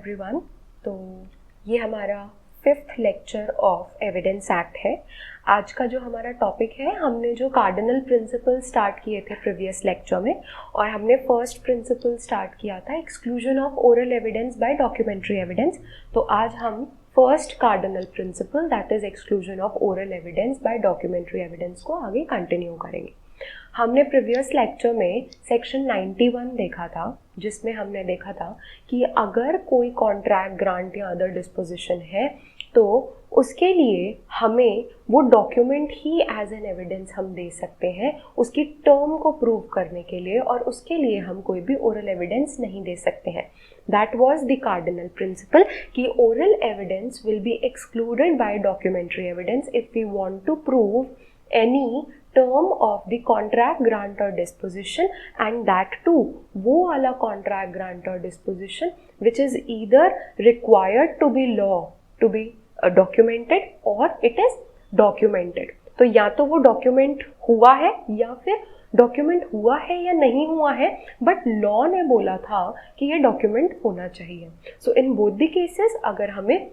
Everyone. तो ये हमारा 5th lecture of evidence act है। आज का जो हमारा टॉपिक है, हमने जो कार्डिनल प्रिंसिपल स्टार्ट किए थे प्रीवियस लेक्चर में, और हमने फर्स्ट प्रिंसिपल स्टार्ट किया था exclusion of oral evidence by documentary evidence. तो आज हम first cardinal principal that is exclusion of oral evidence by documentary evidence को आगे कंटिन्यू करेंगे। हमने प्रीवियस लेक्चर में सेक्शन 91 देखा था, जिसमें हमने देखा था कि अगर कोई कॉन्ट्रैक्ट, ग्रांट या अदर डिस्पोजिशन है तो उसके लिए हमें वो डॉक्यूमेंट ही एज एन एविडेंस हम दे सकते हैं उसकी टर्म को प्रूव करने के लिए, और उसके लिए हम कोई भी ओरल एविडेंस नहीं दे सकते हैं। That was the cardinal principle कि oral evidence will be excluded by documentary evidence if we want to prove any term of the contract, grant or disposition, and that too वो वाला contract, grant or disposition which is either required to be law to be documented or it is documented। तो या तो वो document हुआ है या फिर डॉक्यूमेंट हुआ है या नहीं हुआ है, बट लॉ ने बोला था कि ये डॉक्यूमेंट होना चाहिए। सो इन बोथ द केसेस अगर हमें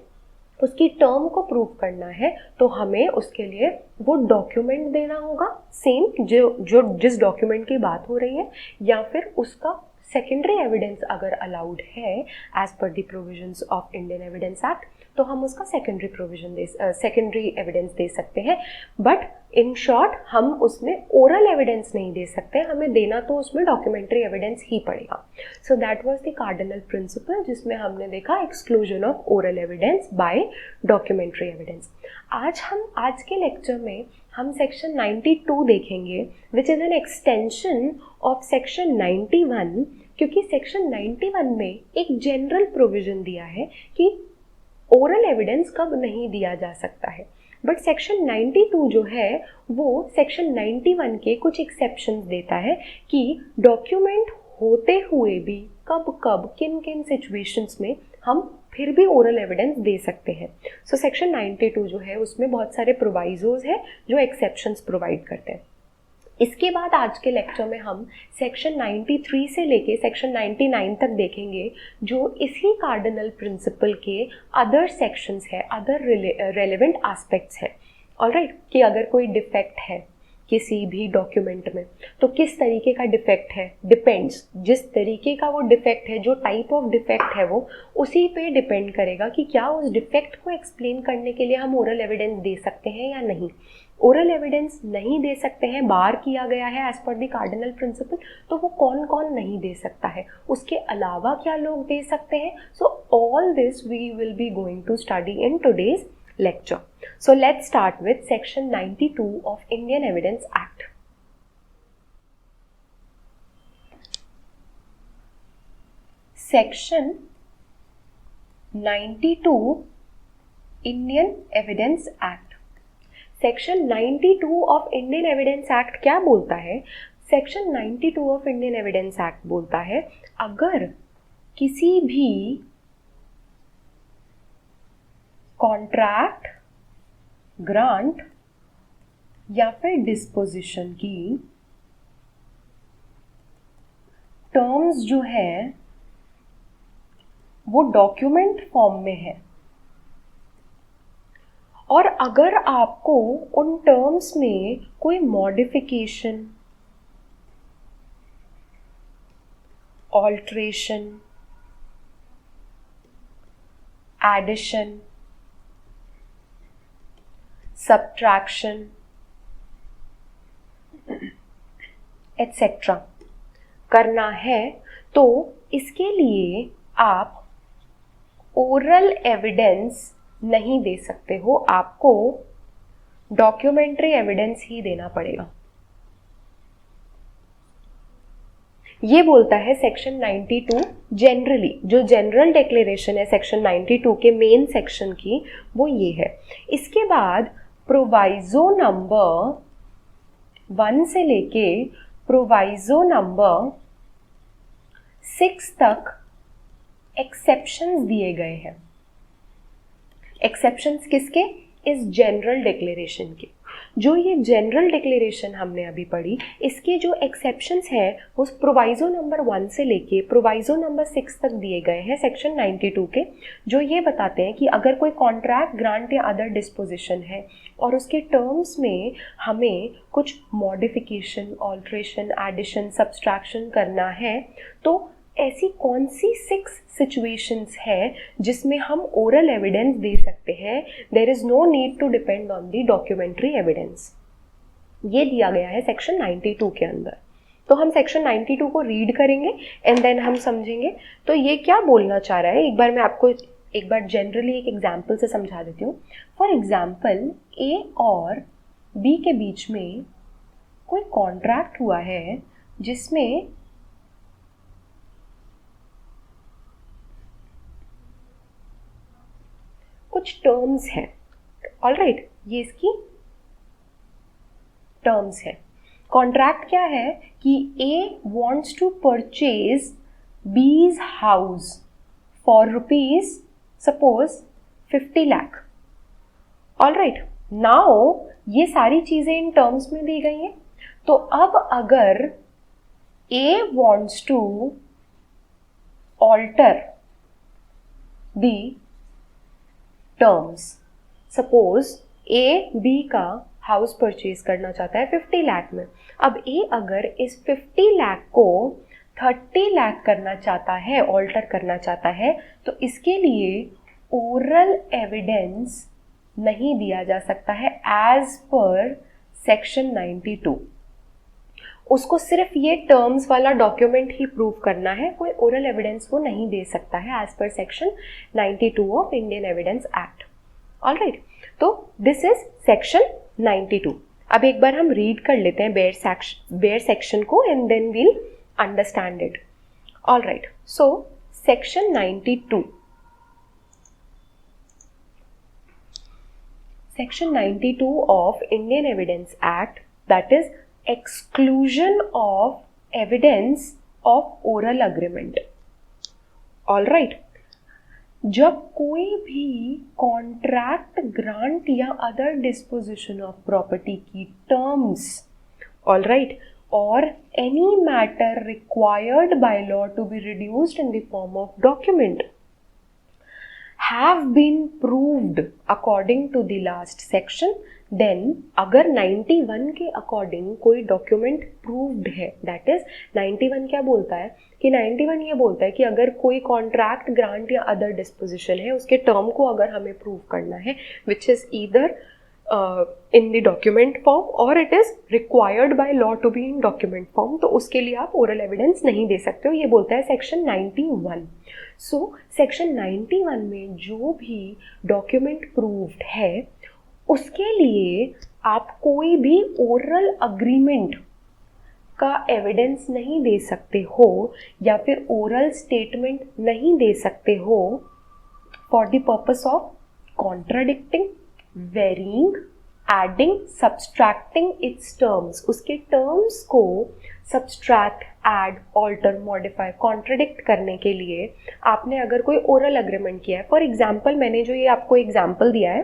उसकी टर्म को प्रूव करना है तो हमें उसके लिए वो डॉक्यूमेंट देना होगा, सेम जो जिस डॉक्यूमेंट की बात हो रही है, या फिर उसका सेकेंडरी एविडेंस अगर अलाउड है as per the provisions of Indian evidence Act तो हम उसका सेकेंडरी एविडेंस दे सकते हैं। बट इन शॉर्ट हम उसमें ओरल एविडेंस नहीं दे सकते, हमें देना तो उसमें डॉक्यूमेंट्री एविडेंस ही पड़ेगा। So that was the cardinal principle जिसमें हमने देखा exclusion of oral evidence by documentary evidence. आज के लेक्चर में हम सेक्शन 92 देखेंगे which is an extension of section 91, क्योंकि सेक्शन 91 में एक जनरल प्रोविजन दिया है कि ओरल एविडेंस कब नहीं दिया जा सकता है, बट सेक्शन 92 जो है वो सेक्शन 91 के कुछ एक्सेप्शंस देता है कि डॉक्यूमेंट होते हुए भी कब कब किन किन सिचुएशंस में हम फिर भी ओरल एविडेंस दे सकते हैं। सो सेक्शन 92 जो है उसमें बहुत सारे प्रोवाइजोज हैं जो एक्सेप्शंस प्रोवाइड करते हैं। इसके बाद आज के लेक्चर में हम सेक्शन 93 से लेके सेक्शन 99 तक देखेंगे जो इसी कार्डिनल प्रिंसिपल के अदर सेक्शंस है, अदर रेलेवेंट एस्पेक्ट्स है। ऑलराइट, कि अगर कोई डिफेक्ट है किसी भी डॉक्यूमेंट में तो किस तरीके का डिफेक्ट है, डिपेंड्स, जिस तरीके का वो डिफेक्ट है, जो टाइप ऑफ डिफेक्ट है वो उसी पे डिपेंड करेगा कि क्या उस डिफेक्ट को एक्सप्लेन करने के लिए हम ओरल एविडेंस दे सकते हैं या नहीं। ओरल एविडेंस नहीं दे सकते हैं, बार किया गया है as per the cardinal principal, तो वो कौन कौन नहीं दे सकता है, उसके अलावा क्या लोग दे सकते हैं। So all this we will be going to study in today's lecture. So let's start with section 92 of Indian Evidence Act. Section 92 Indian Evidence Act. Section 92 of Indian Evidence Act क्या बोलता है? Section 92 of Indian Evidence Act बोलता है अगर किसी भी contract, grant या फिर डिस्पोजिशन की टर्म्स जो है वो डॉक्यूमेंट फॉर्म में है, और अगर आपको उन टर्म्स में कोई modification, alteration, addition, subtraction etcetera करना है तो इसके लिए आप ओरल एविडेंस नहीं दे सकते हो, आपको डॉक्यूमेंट्री एविडेंस ही देना पड़ेगा। ये बोलता है सेक्शन 92 जनरली, जो जनरल डिक्लेरेशन है सेक्शन 92 के मेन सेक्शन की वो ये है। इसके बाद प्रोवाइजो नंबर 1 से लेके प्रोवाइजो नंबर 6 तक एक्सेप्शंस दिए गए हैं। एक्सेप्शंस किसके? इस जनरल डिक्लेरेशन के। जो ये जनरल डिक्लेरेशन हमने अभी पढ़ी, इसके जो एक्सेप्शंस हैं वो प्रोवाइजो नंबर 1 से लेके प्रोवाइजो नंबर 6 तक दिए गए हैं सेक्शन 92 के, जो ये बताते हैं कि अगर कोई कॉन्ट्रैक्ट, ग्रांट या अदर डिस्पोजिशन है और उसके टर्म्स में हमें कुछ मॉडिफिकेशन, ऑल्ट्रेशन, एडिशन, सब्सट्रैक्शन करना है, तो ऐसी कौन सी 6 सिचुएशंस है जिसमें हम ओरल एविडेंस दे सकते हैं. There is no need to depend on the documentary evidence. ये दिया गया है सेक्शन 92 के अंदर. तो हम सेक्शन 92 को रीड करेंगे एंड देन हम समझेंगे तो ये क्या बोलना चाह रहा है. एक बार मैं आपको एक बार जनरली एक एग्जाम्पल से समझा देती हूँ. फॉर एग्जाम्पल, ए और बी के बीच में कोई कॉन्ट्रैक्ट हुआ है जिसमें कुछ टर्म्स हैं. ऑलराइट, ये इसकी टर्म्स है. कॉन्ट्रैक्ट क्या है कि ए वॉन्ट्स टू परचेज बीज house for rupees suppose 50 lakh. Alright, now ये सारी चीजें इन टर्म्स में दी गई हैं. तो अब अगर A wants to alter the terms, suppose A B का हाउस परचेज करना चाहता है 50 लाख में. अब ए अगर इस 50 लाख को 30 लाख करना चाहता है, ऑल्टर करना चाहता है, तो इसके लिए ओरल एविडेंस नहीं दिया जा सकता है एज पर सेक्शन 92. उसको सिर्फ ये टर्म्स वाला डॉक्यूमेंट ही प्रूव करना है, कोई ओरल एविडेंस वो नहीं दे सकता है एज पर section 92 of Indian evidence act. Alright, तो दिस इज सेक्शन 92. अब एक बार हम रीड कर लेते हैं बेयर सेक्शन को and then we'll understand it. Alright, so section 92. Section 92 of Indian evidence act, that is exclusion of evidence of oral agreement. All right, जब कोई भी कॉन्ट्रैक्ट, ग्रांट या अदर डिस्पोजिशन ऑफ प्रॉपर्टी की terms, all right, और any matter required by law to be reduced in the form of document have been proved according to the last section, then अगर 91 के according कोई document proved है, that is 91 क्या बोलता है कि 91 ये बोलता है कि अगर कोई कॉन्ट्रैक्ट, ग्रांट या अदर डिस्पोजिशन है, उसके टर्म को अगर हमें प्रूव करना है which is either in the document form or it is required by law to be in document form, तो उसके लिए आप ओरल एविडेंस नहीं दे सकते हो. ये बोलता है सेक्शन 91. सो सेक्शन 91 में जो भी डॉक्यूमेंट प्रूव्ड है उसके लिए आप कोई भी ओरल अग्रीमेंट का एविडेंस नहीं दे सकते हो या फिर ओरल स्टेटमेंट नहीं दे सकते हो for the purpose of contradicting, varying, adding, subtracting its terms. उसके टर्म्स को subtract, add, alter, modify, contradict करने के लिए आपने अगर कोई ओरल अग्रीमेंट किया है. फॉर एग्जाम्पल, मैंने जो ये आपको एग्जाम्पल दिया है,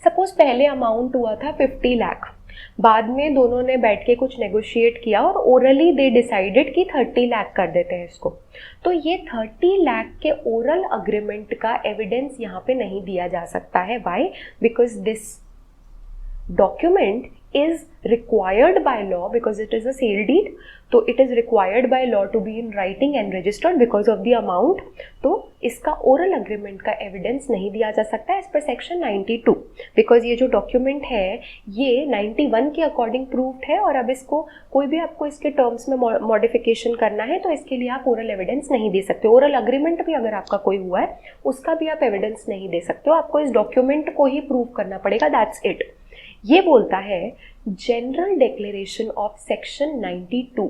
सपोज पहले अमाउंट हुआ था 50 लाख, बाद में दोनों ने बैठ के कुछ नेगोशिएट किया और ओरली दे डिसाइडेड कि 30 लाख कर देते हैं इसको. तो ये 30 लाख के ओरल अग्रीमेंट का एविडेंस यहाँ पे नहीं दिया जा सकता है. Why? Because this document is required by law because it is a sale deed, तो it is required by law to be in writing and registered because of the amount. तो इसका oral agreement का evidence नहीं दिया जा सकता है as per section 92 because ये जो document है ये 91 के according proved है और अब इसको कोई भी आपको इसके terms में modification करना है तो इसके लिए आप oral evidence नहीं दे सकते. oral agreement भी अगर आपका कोई हुआ है उसका भी आप evidence नहीं दे सकते हो, आपको इस document को ही prove करना पड़ेगा. That's it. ये बोलता है general declaration of section 92.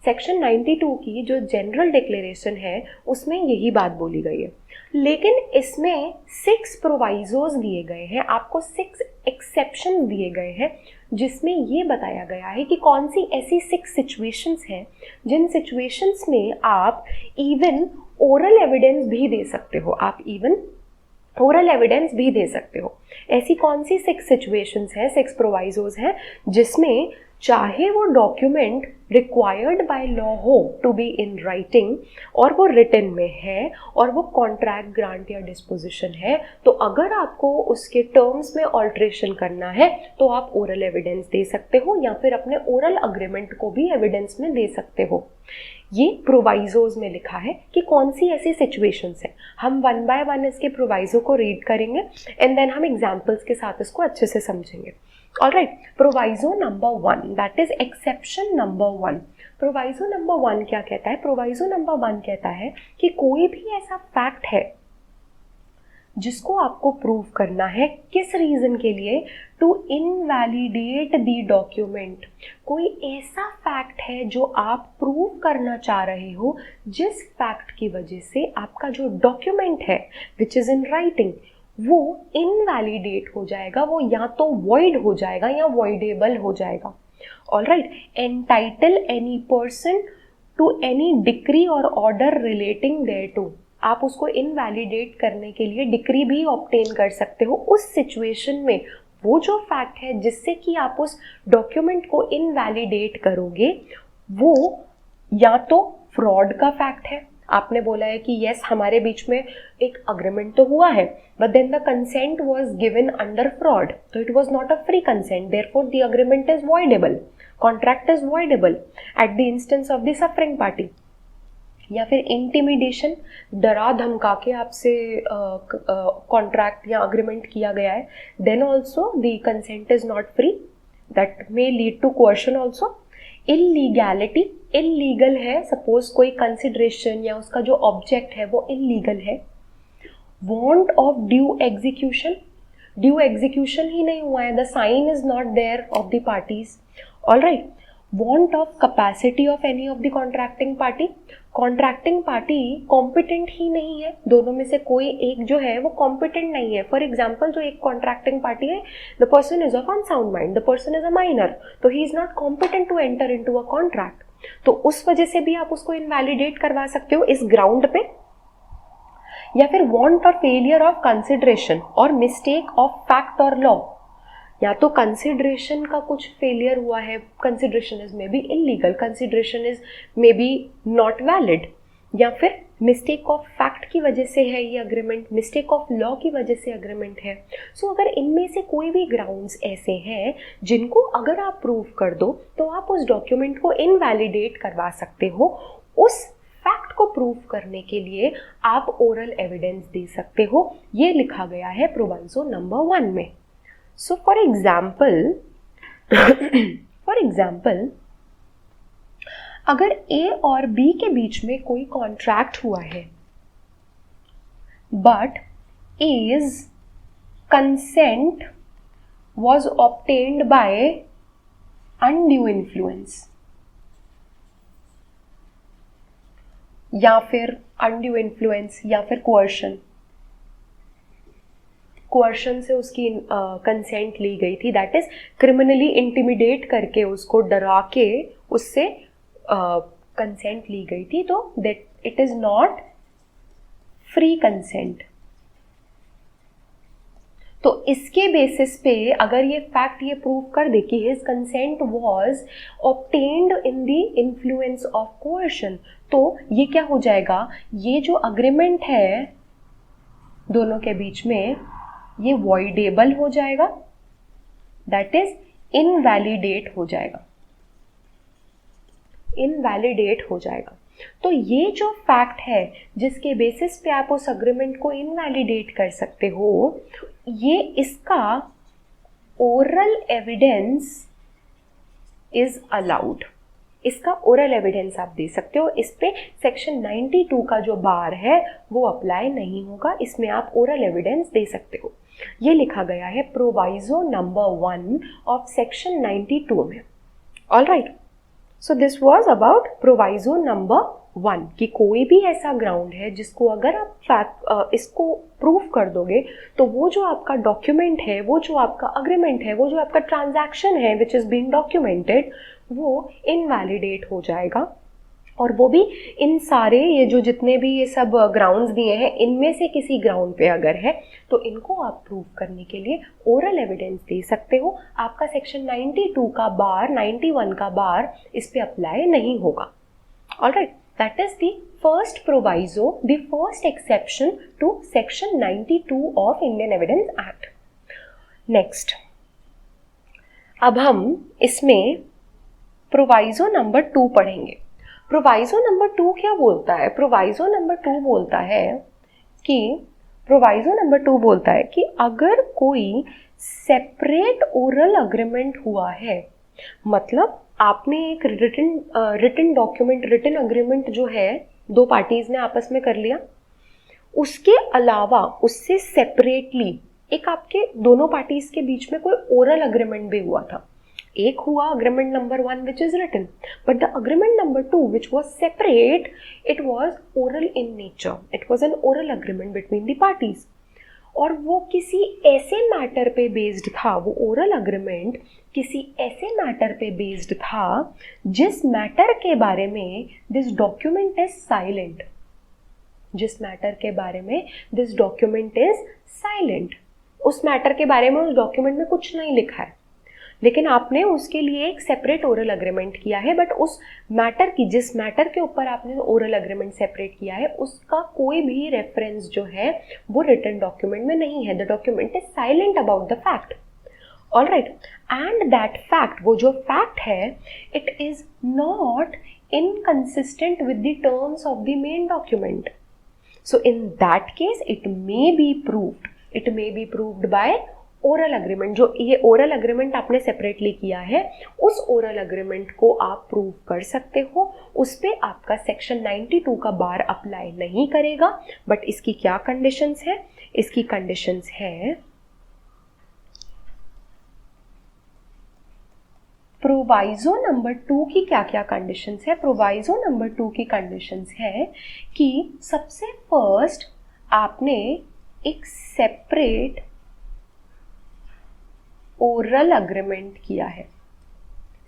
Section 92 की जो जनरल डिक्लेरेशन है उसमें यही बात बोली गई है, लेकिन इसमें 6 प्रोवाइजोज दिए गए हैं, आपको 6 एक्सेप्शन दिए गए हैं जिसमें ये बताया गया है कि कौन सी ऐसी 6 सिचुएशंस हैं जिन सिचुएशंस में आप इवन ओरल एविडेंस भी दे सकते हो. आप इवन ओरल एविडेंस भी दे सकते हो। ऐसी कौन सी 6 सिचुएशंस हैं, 6 प्रोवाइजोज हैं जिसमें चाहे वो डॉक्यूमेंट रिक्वायर्ड बाय लॉ हो टू बी इन राइटिंग और वो रिटन में है और वो कॉन्ट्रैक्ट, ग्रांट या डिस्पोजिशन है, तो अगर आपको उसके टर्म्स में ऑल्ट्रेशन करना है तो आप ओरल एविडेंस दे सकते हो या फिर अपने ओरल अग्रीमेंट को भी एविडेंस में दे सकते हो। ये प्रोवाइजोज में लिखा है कि कौन सी ऐसी सिचुएशंस हैं। हम 1 बाय 1 इसके प्रोवाइजो को रीड करेंगे एंड देन हम एग्जाम्पल्स के साथ इसको अच्छे से समझेंगे। Alright, proviso number 1, that is exception number 1। Proviso number 1 क्या कहता है? प्रोवाइजो नंबर 1 कहता है कि कोई भी ऐसा फैक्ट है जिसको आपको प्रूव करना है, किस रीजन के लिए? To invalidate the document. कोई ऐसा फैक्ट है जो आप प्रूव करना चाह रहे हो जिस फैक्ट की वजह से आपका जो डॉक्यूमेंट है विच इज इन राइटिंग वो इनवैलिडेट हो जाएगा, वो या तो वॉइड हो जाएगा या वॉइडेबल हो जाएगा। Alright, entitle any person to any decree और ऑर्डर रिलेटिंग देयरटू। आप उसको इनवैलिडेट करने के लिए डिक्री भी ऑब्टेन कर सकते हो उस सिचुएशन में। वो जो फैक्ट है जिससे कि आप उस डॉक्यूमेंट को इनवैलिडेट करोगे वो या तो फ्रॉड का फैक्ट है, आपने बोला है कि यस हमारे बीच में एक अग्रीमेंट तो हुआ है but then the consent was given under fraud, तो it was not a free consent, therefore the agreement is voidable, contract is voidable at the instance of the suffering party. या फिर intimidation, डरा धमका के आपसे कॉन्ट्रैक्ट या agreement किया गया है, then also the consent is not free, that may lead to coercion also. Illegality, illegal है, सपोज कोई कंसिडरेशन या उसका जो ऑब्जेक्ट है वो इलीगल है। Want of due execution, due execution ही नहीं हुआ है, the sign is not there of the parties. Alright, want of capacity of any of the contracting party, contracting party competent ही नहीं है, दोनों में से कोई एक जो है वो कॉम्पिटेंट नहीं है। फॉर एग्जाम्पल जो एक कॉन्ट्रैक्टिंग पार्टी है, the person is of unsound mind, the person is a minor, तो he is not competent to enter into a contract, तो उस वजह से भी आप उसको इनवैलिडेट करवा सकते हो इस ग्राउंड पे। या फिर वांट और फेलियर ऑफ कंसिडरेशन और मिस्टेक ऑफ फैक्ट और लॉ, या तो कंसिडरेशन का कुछ फेलियर हुआ है, consideration is may be illegal, consideration is may be not valid, या फिर मिस्टेक ऑफ फैक्ट की वजह से है ये अग्रीमेंट, मिस्टेक ऑफ लॉ की वजह से अग्रीमेंट है। सो अगर इनमें से कोई भी ग्राउंड्स ऐसे हैं जिनको अगर आप प्रूव कर दो तो आप उस डॉक्यूमेंट को इनवैलिडेट करवा सकते हो। उस फैक्ट को प्रूव करने के लिए आप ओरल एविडेंस दे सकते हो, ये लिखा गया है प्रोवाइजो नंबर 1 में। So for example, अगर A और B के बीच में कोई कॉन्ट्रैक्ट हुआ है but A's consent was obtained by undue influence, या फिर undue influence या फिर coercion, कोर्शन से उसकी कंसेंट ली गई थी, दैट इज क्रिमिनली इंटिमिडेट करके उसको डरा के उससे कंसेंट ली गई थी, तो that it is not free consent. तो इसके बेसिस पे अगर ये फैक्ट ये प्रूव कर दे कि his consent was obtained in the influence of coercion, तो ये क्या हो जाएगा, ये जो अग्रीमेंट है दोनों के बीच में ये वॉइडेबल हो जाएगा, दैट इज इनवैलिडेट हो जाएगा, इनवैलिडेट हो जाएगा। तो ये जो फैक्ट है जिसके बेसिस पे आप उस अग्रीमेंट को इनवैलिडेट कर सकते हो, ये इसका ओरल एविडेंस इज अलाउड, इसका ओरल एविडेंस आप दे सकते हो। इस पे सेक्शन 92 का जो बार है वो अप्लाई नहीं होगा, इसमें आप ओरल एविडेंस दे सकते हो। ये लिखा गया है प्रोवाइजो नंबर 1 ऑफ सेक्शन 92 में। Alright, so this was about proviso number 1 कि कोई भी ऐसा ग्राउंड है जिसको अगर आप इसको प्रूव कर दोगे तो वो जो आपका डॉक्यूमेंट है, वो जो आपका अग्रीमेंट है, वो जो आपका ट्रांजैक्शन है विच इज बीइंग डॉक्यूमेंटेड, वो इनवैलिडेट हो जाएगा और वो भी इन सारे ये जो जितने भी ये सब ग्राउंड्स दिए हैं इनमें से किसी ग्राउंड पे अगर है तो इनको आप प्रूव करने के लिए ओरल एविडेंस दे सकते हो। आपका सेक्शन 92 का बार 91 का बार इस पे अप्लाई नहीं होगा। Alright, that is the first proviso, the first exception to section 92 of Indian evidence act. Next, अब हम इसमें प्रोवाइजो नंबर 2 पढ़ेंगे। प्रोवाइजो नंबर 2 क्या बोलता है? प्रोवाइजो नंबर 2 बोलता है कि अगर कोई सेपरेट ओरल अग्रीमेंट हुआ है, मतलब आपने एक रिटन डॉक्यूमेंट, रिटन अग्रीमेंट जो है दो पार्टीज ने आपस में कर लिया, उसके अलावा उससे सेपरेटली एक आपके दोनों पार्टीज के बीच में कोई ओरल अग्रीमेंट भी हुआ था। एक हुआ agreement number 1 which is written, but the agreement number 2 which was separate, it was oral in nature, it was an oral agreement between the parties, और वो किसी ऐसे मैटर पे बेस्ड था, वो ओरल अग्रीमेंट किसी ऐसे मैटर पे बेस्ड था जिस मैटर के बारे में दिस डॉक्यूमेंट इज साइलेंट, जिस मैटर के बारे में दिस डॉक्यूमेंट इज साइलेंट। उस मैटर के बारे में उस डॉक्यूमेंट में कुछ नहीं लिखा है, लेकिन आपने उसके लिए एक सेपरेट ओरल अग्रीमेंट किया है, बट उस मैटर की, जिस मैटर के ऊपर आपने ओरल अग्रीमेंट सेपरेट किया है, उसका कोई भी रेफरेंस जो है वो रिटन डॉक्यूमेंट में नहीं है। The document is silent about the fact. All right, and that fact, वो जो फैक्ट है, it is not inconsistent with the terms of the main document. So in that case it may be proved by oral agreement. जो ये oral agreement आपने separately किया है, उस oral agreement को आप प्रूव कर सकते हो, उस पे आपका सेक्शन 92 का बार अप्लाई नहीं करेगा। बट इसकी क्या कंडीशंस है? इसकी कंडीशंस है, प्रोवाइजो नंबर 2 की क्या क्या कंडीशंस है? प्रोवाइजो नंबर 2 की कंडीशंस है कि सबसे फर्स्ट आपने एक सेपरेट ओरल अग्रीमेंट किया है,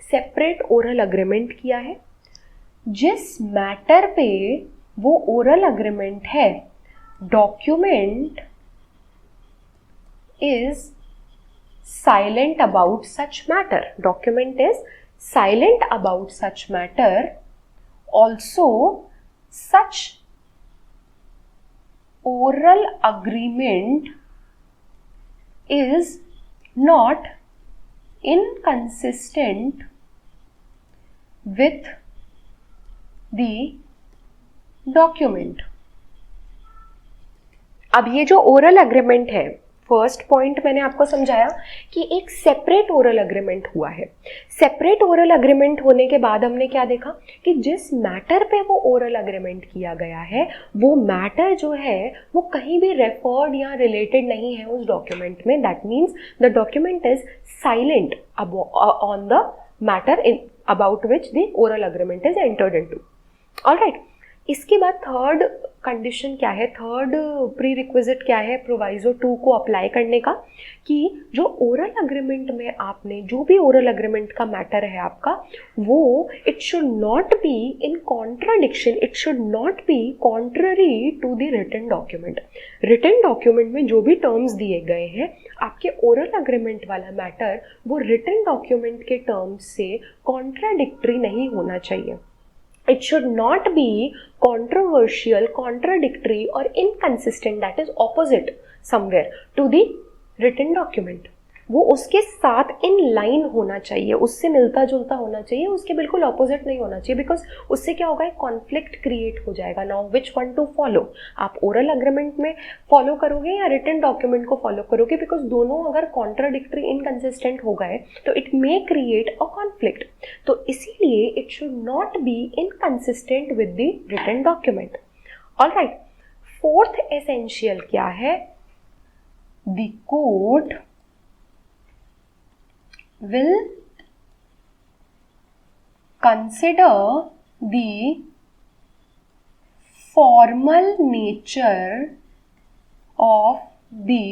सेपरेट ओरल अग्रीमेंट किया है। जिस मैटर पे वो ओरल अग्रीमेंट है, document is silent about such matter, document is silent about such matter, also such oral agreement is not inconsistent with the document। अब ये जो ओरल अग्रीमेंट है, फर्स्ट पॉइंट मैंने आपको समझाया कि एक सेपरेट ओरल अग्रीमेंट हुआ है। सेपरेट ओरल अग्रीमेंट होने के बाद हमने क्या देखा कि जिस मैटर पे वो ओरल अग्रीमेंट किया गया है, वो मैटर जो है वो कहीं भी रेफर्ड या रिलेटेड नहीं है उस डॉक्यूमेंट में। That means the document is silent on the matter about which the oral agreement is entered into. Alright, इसके बाद थर्ड कंडीशन क्या है, थर्ड प्री रिक्विजिट क्या है प्रोवाइजो 2 को अप्लाई करने का, कि जो ओरल अग्रीमेंट में आपने जो भी ओरल अग्रीमेंट का मैटर है आपका, वो it should not be in contradiction, it should not be contrary to the written document. Written document में जो भी टर्म्स दिए गए हैं, आपके ओरल अग्रीमेंट वाला मैटर वो रिटन डॉक्यूमेंट के टर्म्स से कॉन्ट्राडिक्टरी नहीं होना चाहिए। It should not be controversial, contradictory or inconsistent, that is opposite somewhere to the written document। वो उसके साथ इन लाइन होना चाहिए, उससे मिलता जुलता होना चाहिए, उसके बिल्कुल ऑपोजिट नहीं होना चाहिए, बिकॉज उससे क्या होगा, एक कॉन्फ्लिक्ट क्रिएट हो जाएगा। Now which one to follow, आप ओरल अग्रीमेंट में फॉलो करोगे या रिटन डॉक्यूमेंट को फॉलो करोगे, बिकॉज दोनों अगर कॉन्ट्राडिक्टरी इनकंसिस्टेंट हो गए तो it may create a conflict. तो इसीलिए it should not be inconsistent with the written document. Alright, fourth essential क्या है, the court will consider the formal nature of the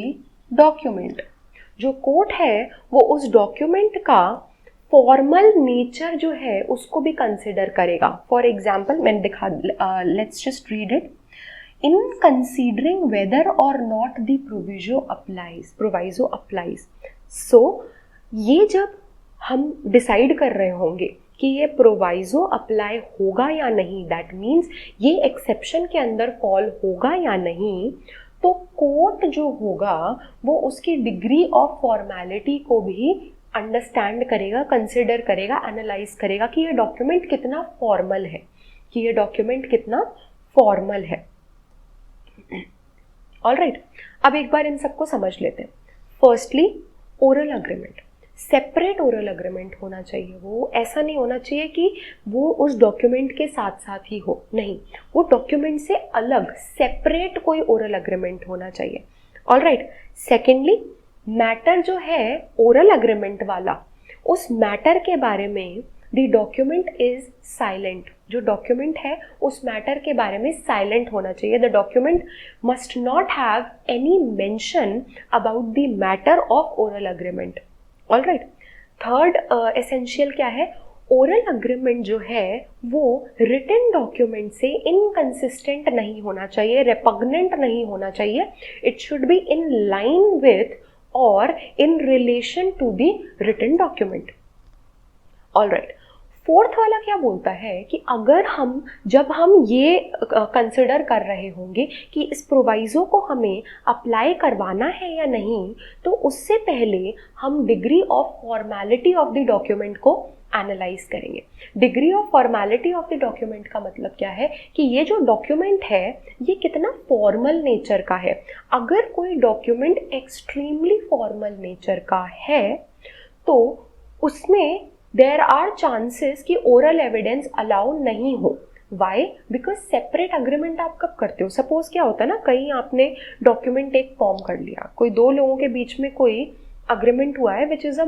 document। जो कोर्ट है वो उस डॉक्यूमेंट का फॉर्मल नेचर जो है उसको भी कंसिडर करेगा. फॉर एग्जाम्पल मैंने दिखा, let's just read it. In considering whether और not the proviso applies. So ये जब हम डिसाइड कर रहे होंगे कि ये प्रोवाइजो अप्लाई होगा या नहीं, दैट मीन्स ये एक्सेप्शन के अंदर फॉल होगा या नहीं, तो कोर्ट जो होगा वो उसकी डिग्री ऑफ फॉर्मेलिटी को भी अंडरस्टैंड करेगा, कंसिडर करेगा, एनालाइज करेगा कि ये डॉक्यूमेंट कितना फॉर्मल है, ऑलराइट. अब एक बार इन सबको समझ लेते हैं. Firstly oral agreement, separate oral agreement होना चाहिए. वो ऐसा नहीं होना चाहिए कि वो उस डॉक्यूमेंट के साथ साथ ही हो, नहीं, वो डॉक्यूमेंट से अलग सेपरेट कोई ओरल अग्रीमेंट होना चाहिए. ऑलराइट. सेकेंडली, मैटर जो है ओरल अग्रीमेंट वाला, उस मैटर के बारे में द डॉक्यूमेंट इज साइलेंट. जो डॉक्यूमेंट है उस मैटर के बारे में साइलेंट होना चाहिए. The document must not have any mention about the matter of oral agreement. Alright. Third essential क्या है, ओरल अग्रीमेंट जो है वो रिटन डॉक्यूमेंट से इनकंसिस्टेंट नहीं होना चाहिए, रेपग्नेंट नहीं होना चाहिए. It should be in line with और in relation to the written document. Alright. Fourth वाला क्या बोलता है कि अगर जब हम ये कंसिडर कर रहे होंगे कि इस प्रोवाइजो को हमें अप्लाई करवाना है या नहीं, तो उससे पहले हम degree of formality of the document को एनालाइज करेंगे. Degree of formality of the document का मतलब क्या है कि ये जो डॉक्यूमेंट है ये कितना फॉर्मल नेचर का है. अगर कोई डॉक्यूमेंट एक्सट्रीमली फॉर्मल नेचर का है तो उसमें देयर आर चांसेस कि ओरल एविडेंस अलाउ नहीं हो. वाई? बिकॉज सेपरेट अग्रीमेंट आप कब करते हो, सपोज क्या होता है ना, कहीं आपने डॉक्यूमेंट एक फॉर्म कर लिया, कोई दो लोगों के बीच में कोई अग्रीमेंट हुआ है which is a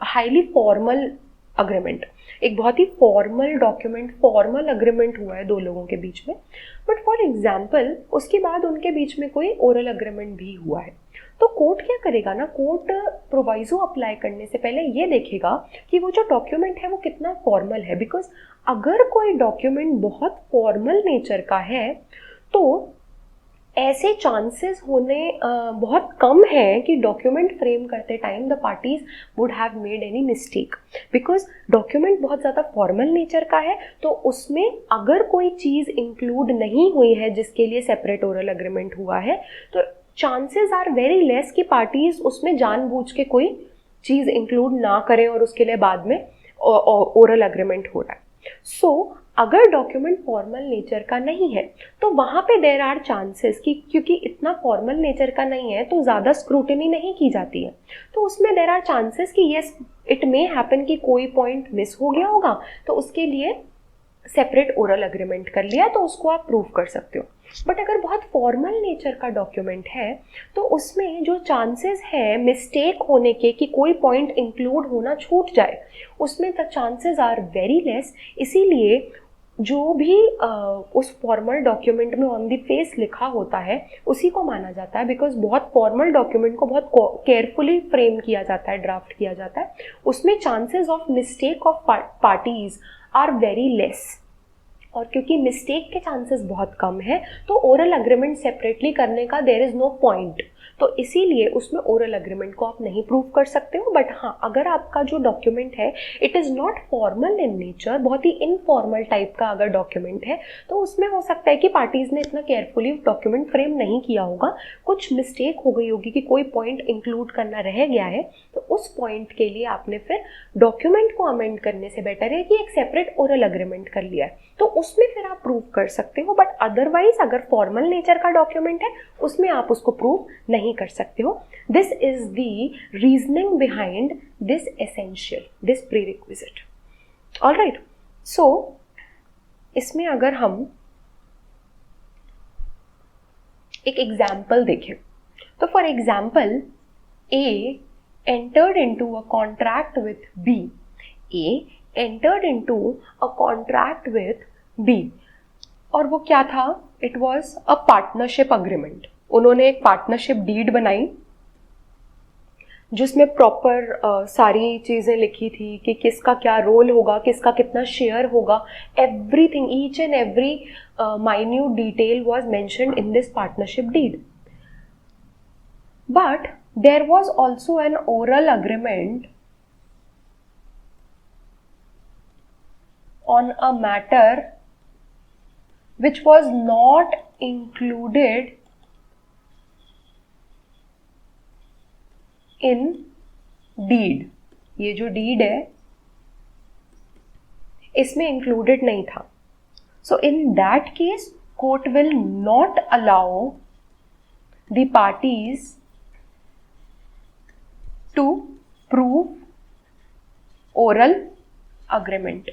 highly formal agreement, एक बहुत ही फॉर्मल डॉक्यूमेंट, फॉर्मल अग्रीमेंट हुआ है दो लोगों के बीच में. बट फॉर एग्जाम्पल उसके बाद उनके बीच में कोई ओरल अग्रीमेंट भी हुआ है, तो कोर्ट क्या करेगा ना, कोर्ट प्रोवाइजो अप्लाई करने से पहले ये देखेगा कि वो जो डॉक्यूमेंट है वो कितना फॉर्मल है. बिकॉज अगर कोई डॉक्यूमेंट बहुत फॉर्मल नेचर का है तो ऐसे चांसेस होने बहुत कम है कि डॉक्यूमेंट फ्रेम करते time the parties would have made any mistake. Because document बहुत ज़्यादा फॉर्मल नेचर का है, तो उसमें अगर कोई चीज़ इंक्लूड नहीं हुई है जिसके लिए सेपरेट ओरल अग्रीमेंट हुआ है, तो चांसेस आर वेरी लेस कि पार्टीज उसमें जानबूझ के कोई चीज़ इंक्लूड ना करें और उसके लिए बाद में ओरल अग्रीमेंट हो रहा है. सो अगर डॉक्यूमेंट फॉर्मल नेचर का नहीं है तो वहाँ पे देयर आर चांसेस कि क्योंकि इतना फॉर्मल नेचर का नहीं है तो ज़्यादा स्क्रूटिनी नहीं की जाती है, तो उसमें देयर आर चांसेस कि येस इट मे हैपन कि कोई पॉइंट मिस हो गया होगा, तो उसके लिए सेपरेट ओरल अग्रीमेंट कर लिया तो उसको आप प्रूव कर सकते हो. बट अगर बहुत फॉर्मल नेचर का डॉक्यूमेंट है तो उसमें जो चांसेस है मिस्टेक होने के कि कोई पॉइंट इंक्लूड होना छूट जाए, उसमें the chances are very less. इसीलिए जो भी उस फॉर्मल डॉक्यूमेंट में ऑन द फेस लिखा होता है उसी को माना जाता है. बिकॉज बहुत फॉर्मल डॉक्यूमेंट को बहुत केयरफुली फ्रेम किया जाता है, ड्राफ्ट किया जाता है, उसमें chances of mistake of parties are very less. और क्योंकि मिस्टेक के चांसेस बहुत कम है तो ओरल अग्रीमेंट सेपरेटली करने का देयर इज़ नो पॉइंट. तो इसीलिए उसमें ओरल अग्रीमेंट को आप नहीं प्रूव कर सकते हो. बट हाँ, अगर आपका जो डॉक्यूमेंट है it is not formal in nature, बहुत ही इनफॉर्मल टाइप का अगर डॉक्यूमेंट है, तो उसमें हो सकता है कि पार्टीज़ ने इतना केयरफुली डॉक्यूमेंट फ्रेम नहीं किया होगा, कुछ मिस्टेक हो गई होगी कि कोई पॉइंट इंक्लूड करना रह गया है, तो उस पॉइंट के लिए आपने फिर डॉक्यूमेंट को अमेंड करने से बेटर है कि एक सेपरेट ओरल अग्रीमेंट कर लिया है, तो उसमें फिर आप प्रूव कर सकते हो. बट अदरवाइज अगर फॉर्मल नेचर का डॉक्यूमेंट है उसमें आप उसको प्रूव नहीं कर सकते हो. This is the reasoning behind this essential, this prerequisite. Alright. So इसमें अगर हम एक एग्जाम्पल देखें तो for example A entered into a contract with B. A entered into a contract with B. और वो क्या था? It was a partnership agreement. उन्होंने एक पार्टनरशिप डीड बनाई. जिसमें प्रॉपर सारी चीज़ें लिखी थी कि किसका क्या रोल होगा, किसका कितना शेयर होगा, everything, each and every minute detail was mentioned in this partnership deed. But there was also an oral agreement on a matter which was not included in deed. ये जो deed है इसमें included नहीं था. So in that case court will not allow the parties to prove oral agreement.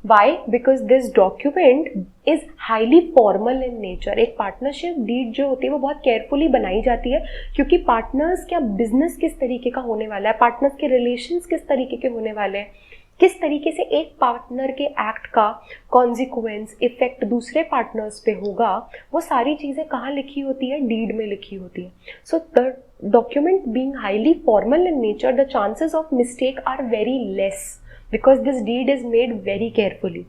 Why? Because this document is highly formal in nature. एक partnership deed जो होती है वो बहुत केयरफुली बनाई जाती है, क्योंकि पार्टनर्स क्या बिजनेस किस तरीके का होने वाला है, पार्टनर्स के रिलेशंस किस तरीके के होने वाले हैं, किस तरीके से एक पार्टनर के एक्ट का कॉन्सिक्वेंस इफेक्ट दूसरे पार्टनर्स पे होगा, वो सारी चीज़ें कहाँ लिखी होती है, डीड में लिखी होती है. So the document being highly formal in nature, the chances of mistake are very less because this deed is made very carefully.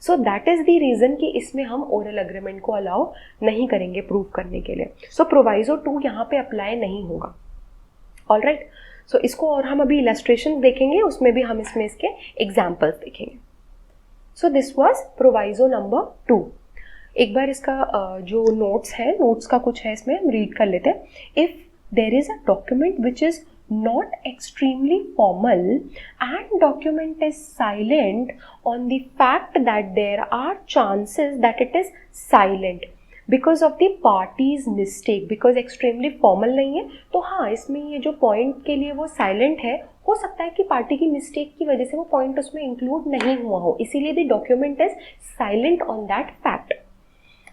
So that is the reason कि इसमें हम oral agreement को allow नहीं करेंगे prove करने के लिए. So proviso 2 यहाँ पे apply नहीं होगा. All right. So इसको और हम अभी illustrations देखेंगे, उसमें भी हम इसमें इसके examples देखेंगे. So this was proviso number 2. एक बार इसका जो notes है, notes का कुछ है इसमें, हम read कर लेते हैं. If there is a document which is not extremely formal and document is silent on the fact that there are chances that it is silent because of the party's mistake, because extremely formal नहीं है, तो हाँ इसमें ये जो point के लिए वो silent है, हो सकता है कि पार्टी की मिस्टेक की वजह से वो पॉइंट उसमें इंक्लूड नहीं हुआ हो, इसीलिए the document is silent on that fact.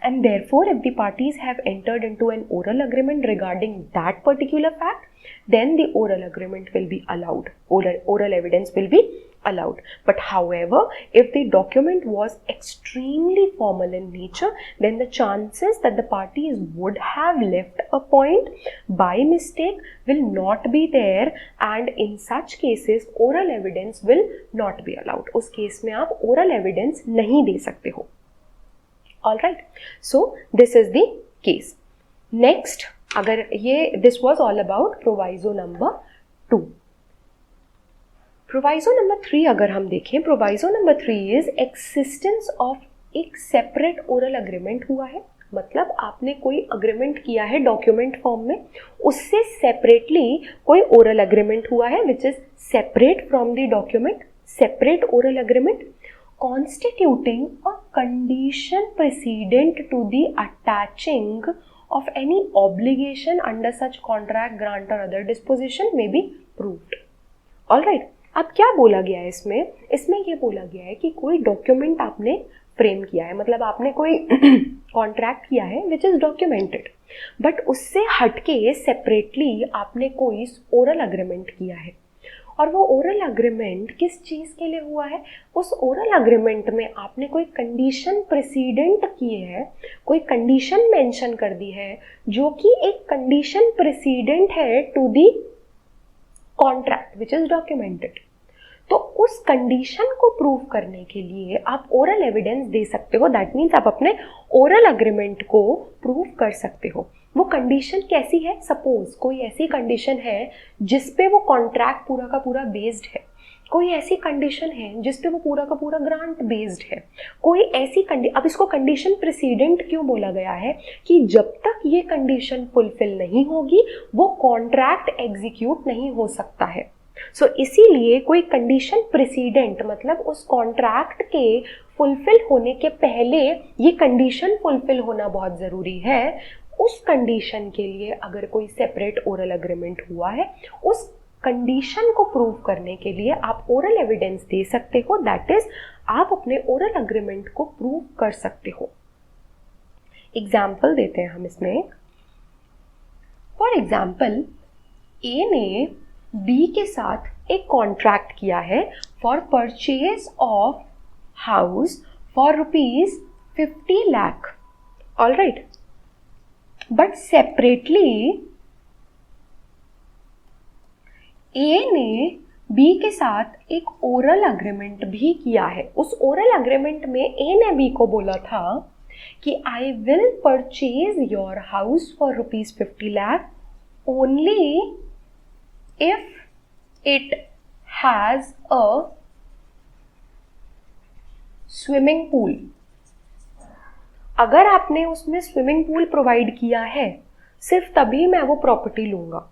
And therefore, if the parties have entered into an oral agreement regarding that particular fact, then the oral agreement will be allowed. Oral evidence will be allowed. But however, if the document was extremely formal in nature, then the chances that the parties would have left a point by mistake will not be there, and in such cases, oral evidence will not be allowed. उस case में आप oral evidence नहीं दे सकते हो. All right, so this is the case. Next, अगर ये this was all about proviso number 2. Proviso number 3 अगर हम देखें, proviso number 3 is existence of एक separate oral agreement हुआ है, मतलब आपने कोई अग्रीमेंट किया है डॉक्यूमेंट फॉर्म में, उससे सेपरेटली कोई ओरल अग्रीमेंट हुआ है which is separate from the document, separate oral agreement constituting a condition precedent to the attaching of any obligation under such contract, grant or other disposition may be proved. All right. अब क्या बोला गया है इसमें? इसमें ये बोला गया है कि कोई डॉक्यूमेंट आपने फ्रेम किया है, मतलब आपने कोई कॉन्ट्रैक्ट किया है विच इज डॉक्यूमेंटेड, बट उससे हटके सेपरेटली आपने कोई ओरल अग्रीमेंट किया है, और वो ओरल अग्रीमेंट किस चीज़ के लिए हुआ है? उस ओरल अग्रीमेंट में आपने कोई कंडीशन प्रेसिडेंट किए हैं, कोई कंडीशन मेंशन कर दी है जो कि एक कंडीशन प्रेसिडेंट है to the contract which is documented. तो उस कंडीशन को प्रूव करने के लिए आप ओरल एविडेंस दे सकते हो. दैट मीन्स आप अपने ओरल अग्रीमेंट को प्रूव कर सकते हो. वो कंडीशन कैसी है? सपोज कोई ऐसी कंडीशन है जिस पे वो कॉन्ट्रैक्ट पूरा का पूरा बेस्ड है, कोई ऐसी कंडीशन है जिस पे वो पूरा का पूरा ग्रांट बेस्ड है, कोई ऐसी अब इसको कंडीशन प्रेसिडेंट क्यों बोला गया है? कि जब तक ये कंडीशन फुलफिल नहीं होगी वो कॉन्ट्रैक्ट एग्जीक्यूट नहीं हो सकता है. सो इसीलिए कोई कंडीशन प्रेसिडेंट मतलब उस कॉन्ट्रैक्ट के फुलफिल होने के पहले ये कंडीशन फुलफिल होना बहुत ज़रूरी है. उस कंडीशन के लिए अगर कोई सेपरेट ओरल अग्रीमेंट हुआ है, उस कंडीशन को प्रूव करने के लिए आप ओरल एविडेंस दे सकते हो. दैट इज आप अपने ओरल अग्रीमेंट को प्रूव कर सकते हो. एग्जाम्पल देते हैं हम इसमें. फॉर एग्जाम्पल, ए ने बी के साथ एक कॉन्ट्रैक्ट किया है for purchase of house for ₹50 lakh. All right, but separately A ने बी के साथ एक ओरल अग्रीमेंट भी किया है। उस ओरल अग्रीमेंट में ए ने बी को बोला था कि आई will purchase your house for ₹50 lakh only if it has a swimming pool. अगर आपने उसमें स्विमिंग पूल प्रोवाइड किया है सिर्फ तभी मैं वो प्रॉपर्टी लूंगा,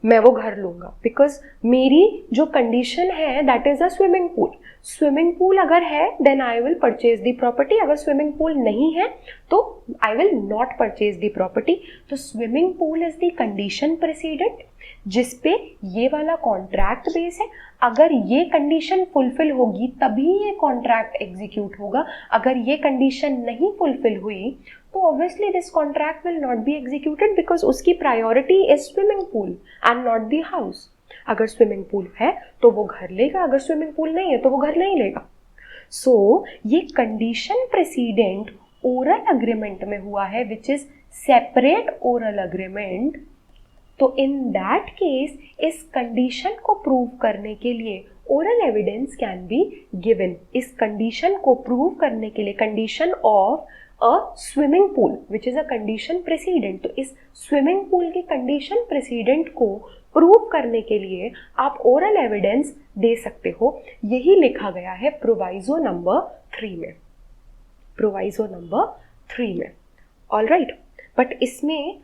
मैं वो घर लूंगा, बिकॉज मेरी जो कंडीशन है that is a swimming pool. Swimming pool अगर है then I will purchase the property, अगर स्विमिंग पूल नहीं है तो I will not purchase the property. तो swimming pool is the condition precedent जिसपे ये वाला कॉन्ट्रैक्ट बेस है। अगर ये कंडीशन फुलफिल होगी तभी ये कॉन्ट्रैक्ट एग्जीक्यूट होगा। अगर ये कंडीशन नहीं फुलफिल हुई तो obviously this contract will not be executed because उसकी priority is swimming pool and not the house. अगर स्विमिंग पूल है तो वो घर लेगा, अगर स्विमिंग पूल नहीं है तो वो घर नहीं लेगा। सो ये कंडीशन प्रेसिडेंट ओरल अग्रीमेंट में हुआ है which is separate oral agreement. तो इन दैट केस इस कंडीशन को प्रूव करने के लिए oral evidence can be given. इस कंडीशन को प्रूव करने के लिए condition of a swimming pool which is a condition president, तो इस स्विमिंग पूल की कंडीशन प्रेसिडेंट को प्रूव करने के लिए आप ओरल एविडेंस दे सकते हो। यही लिखा गया है प्रोवाइजो नंबर 3 में, प्रोवाइजो नंबर 3 में। ऑल राइट, बट इसमें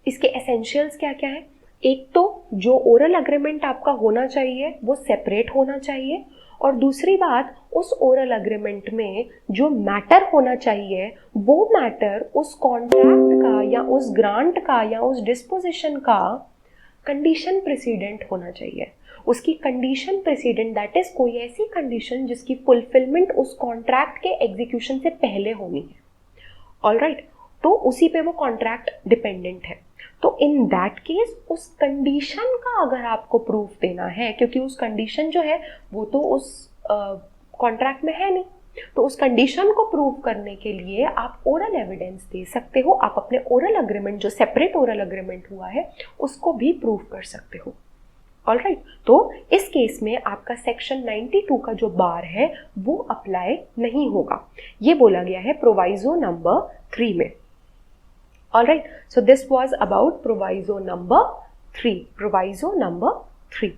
इसके एसेंशियल्स क्या क्या है? एक तो जो ओरल अग्रीमेंट आपका होना चाहिए वो सेपरेट होना चाहिए, और दूसरी बात उस ओरल अग्रीमेंट में जो मैटर होना चाहिए वो मैटर उस कॉन्ट्रैक्ट का या उस ग्रांट का या उस डिस्पोजिशन का कंडीशन प्रेसिडेंट होना चाहिए। उसकी कंडीशन प्रेसिडेंट दैट इज कोई ऐसी कंडीशन जिसकी फुलफिलमेंट उस कॉन्ट्रैक्ट के एग्जीक्यूशन से पहले होनी है। ऑल राइट, तो उसी पे वो कॉन्ट्रैक्ट डिपेंडेंट है। तो इन दैट केस उस कंडीशन का अगर आपको प्रूफ देना है, क्योंकि उस कंडीशन जो है वो तो उस कॉन्ट्रैक्ट में है नहीं, तो उस कंडीशन को प्रूव करने के लिए आप ओरल एविडेंस दे सकते हो। आप अपने ओरल अग्रीमेंट जो सेपरेट ओरल अग्रीमेंट हुआ है उसको भी प्रूव कर सकते हो। ऑल राइट, तो इस केस में आपका सेक्शन 92 का जो बार है वो अप्लाई नहीं होगा। ये बोला गया है प्रोवाइजो नंबर 3 में। All right, so this was about proviso number 3, proviso number 3.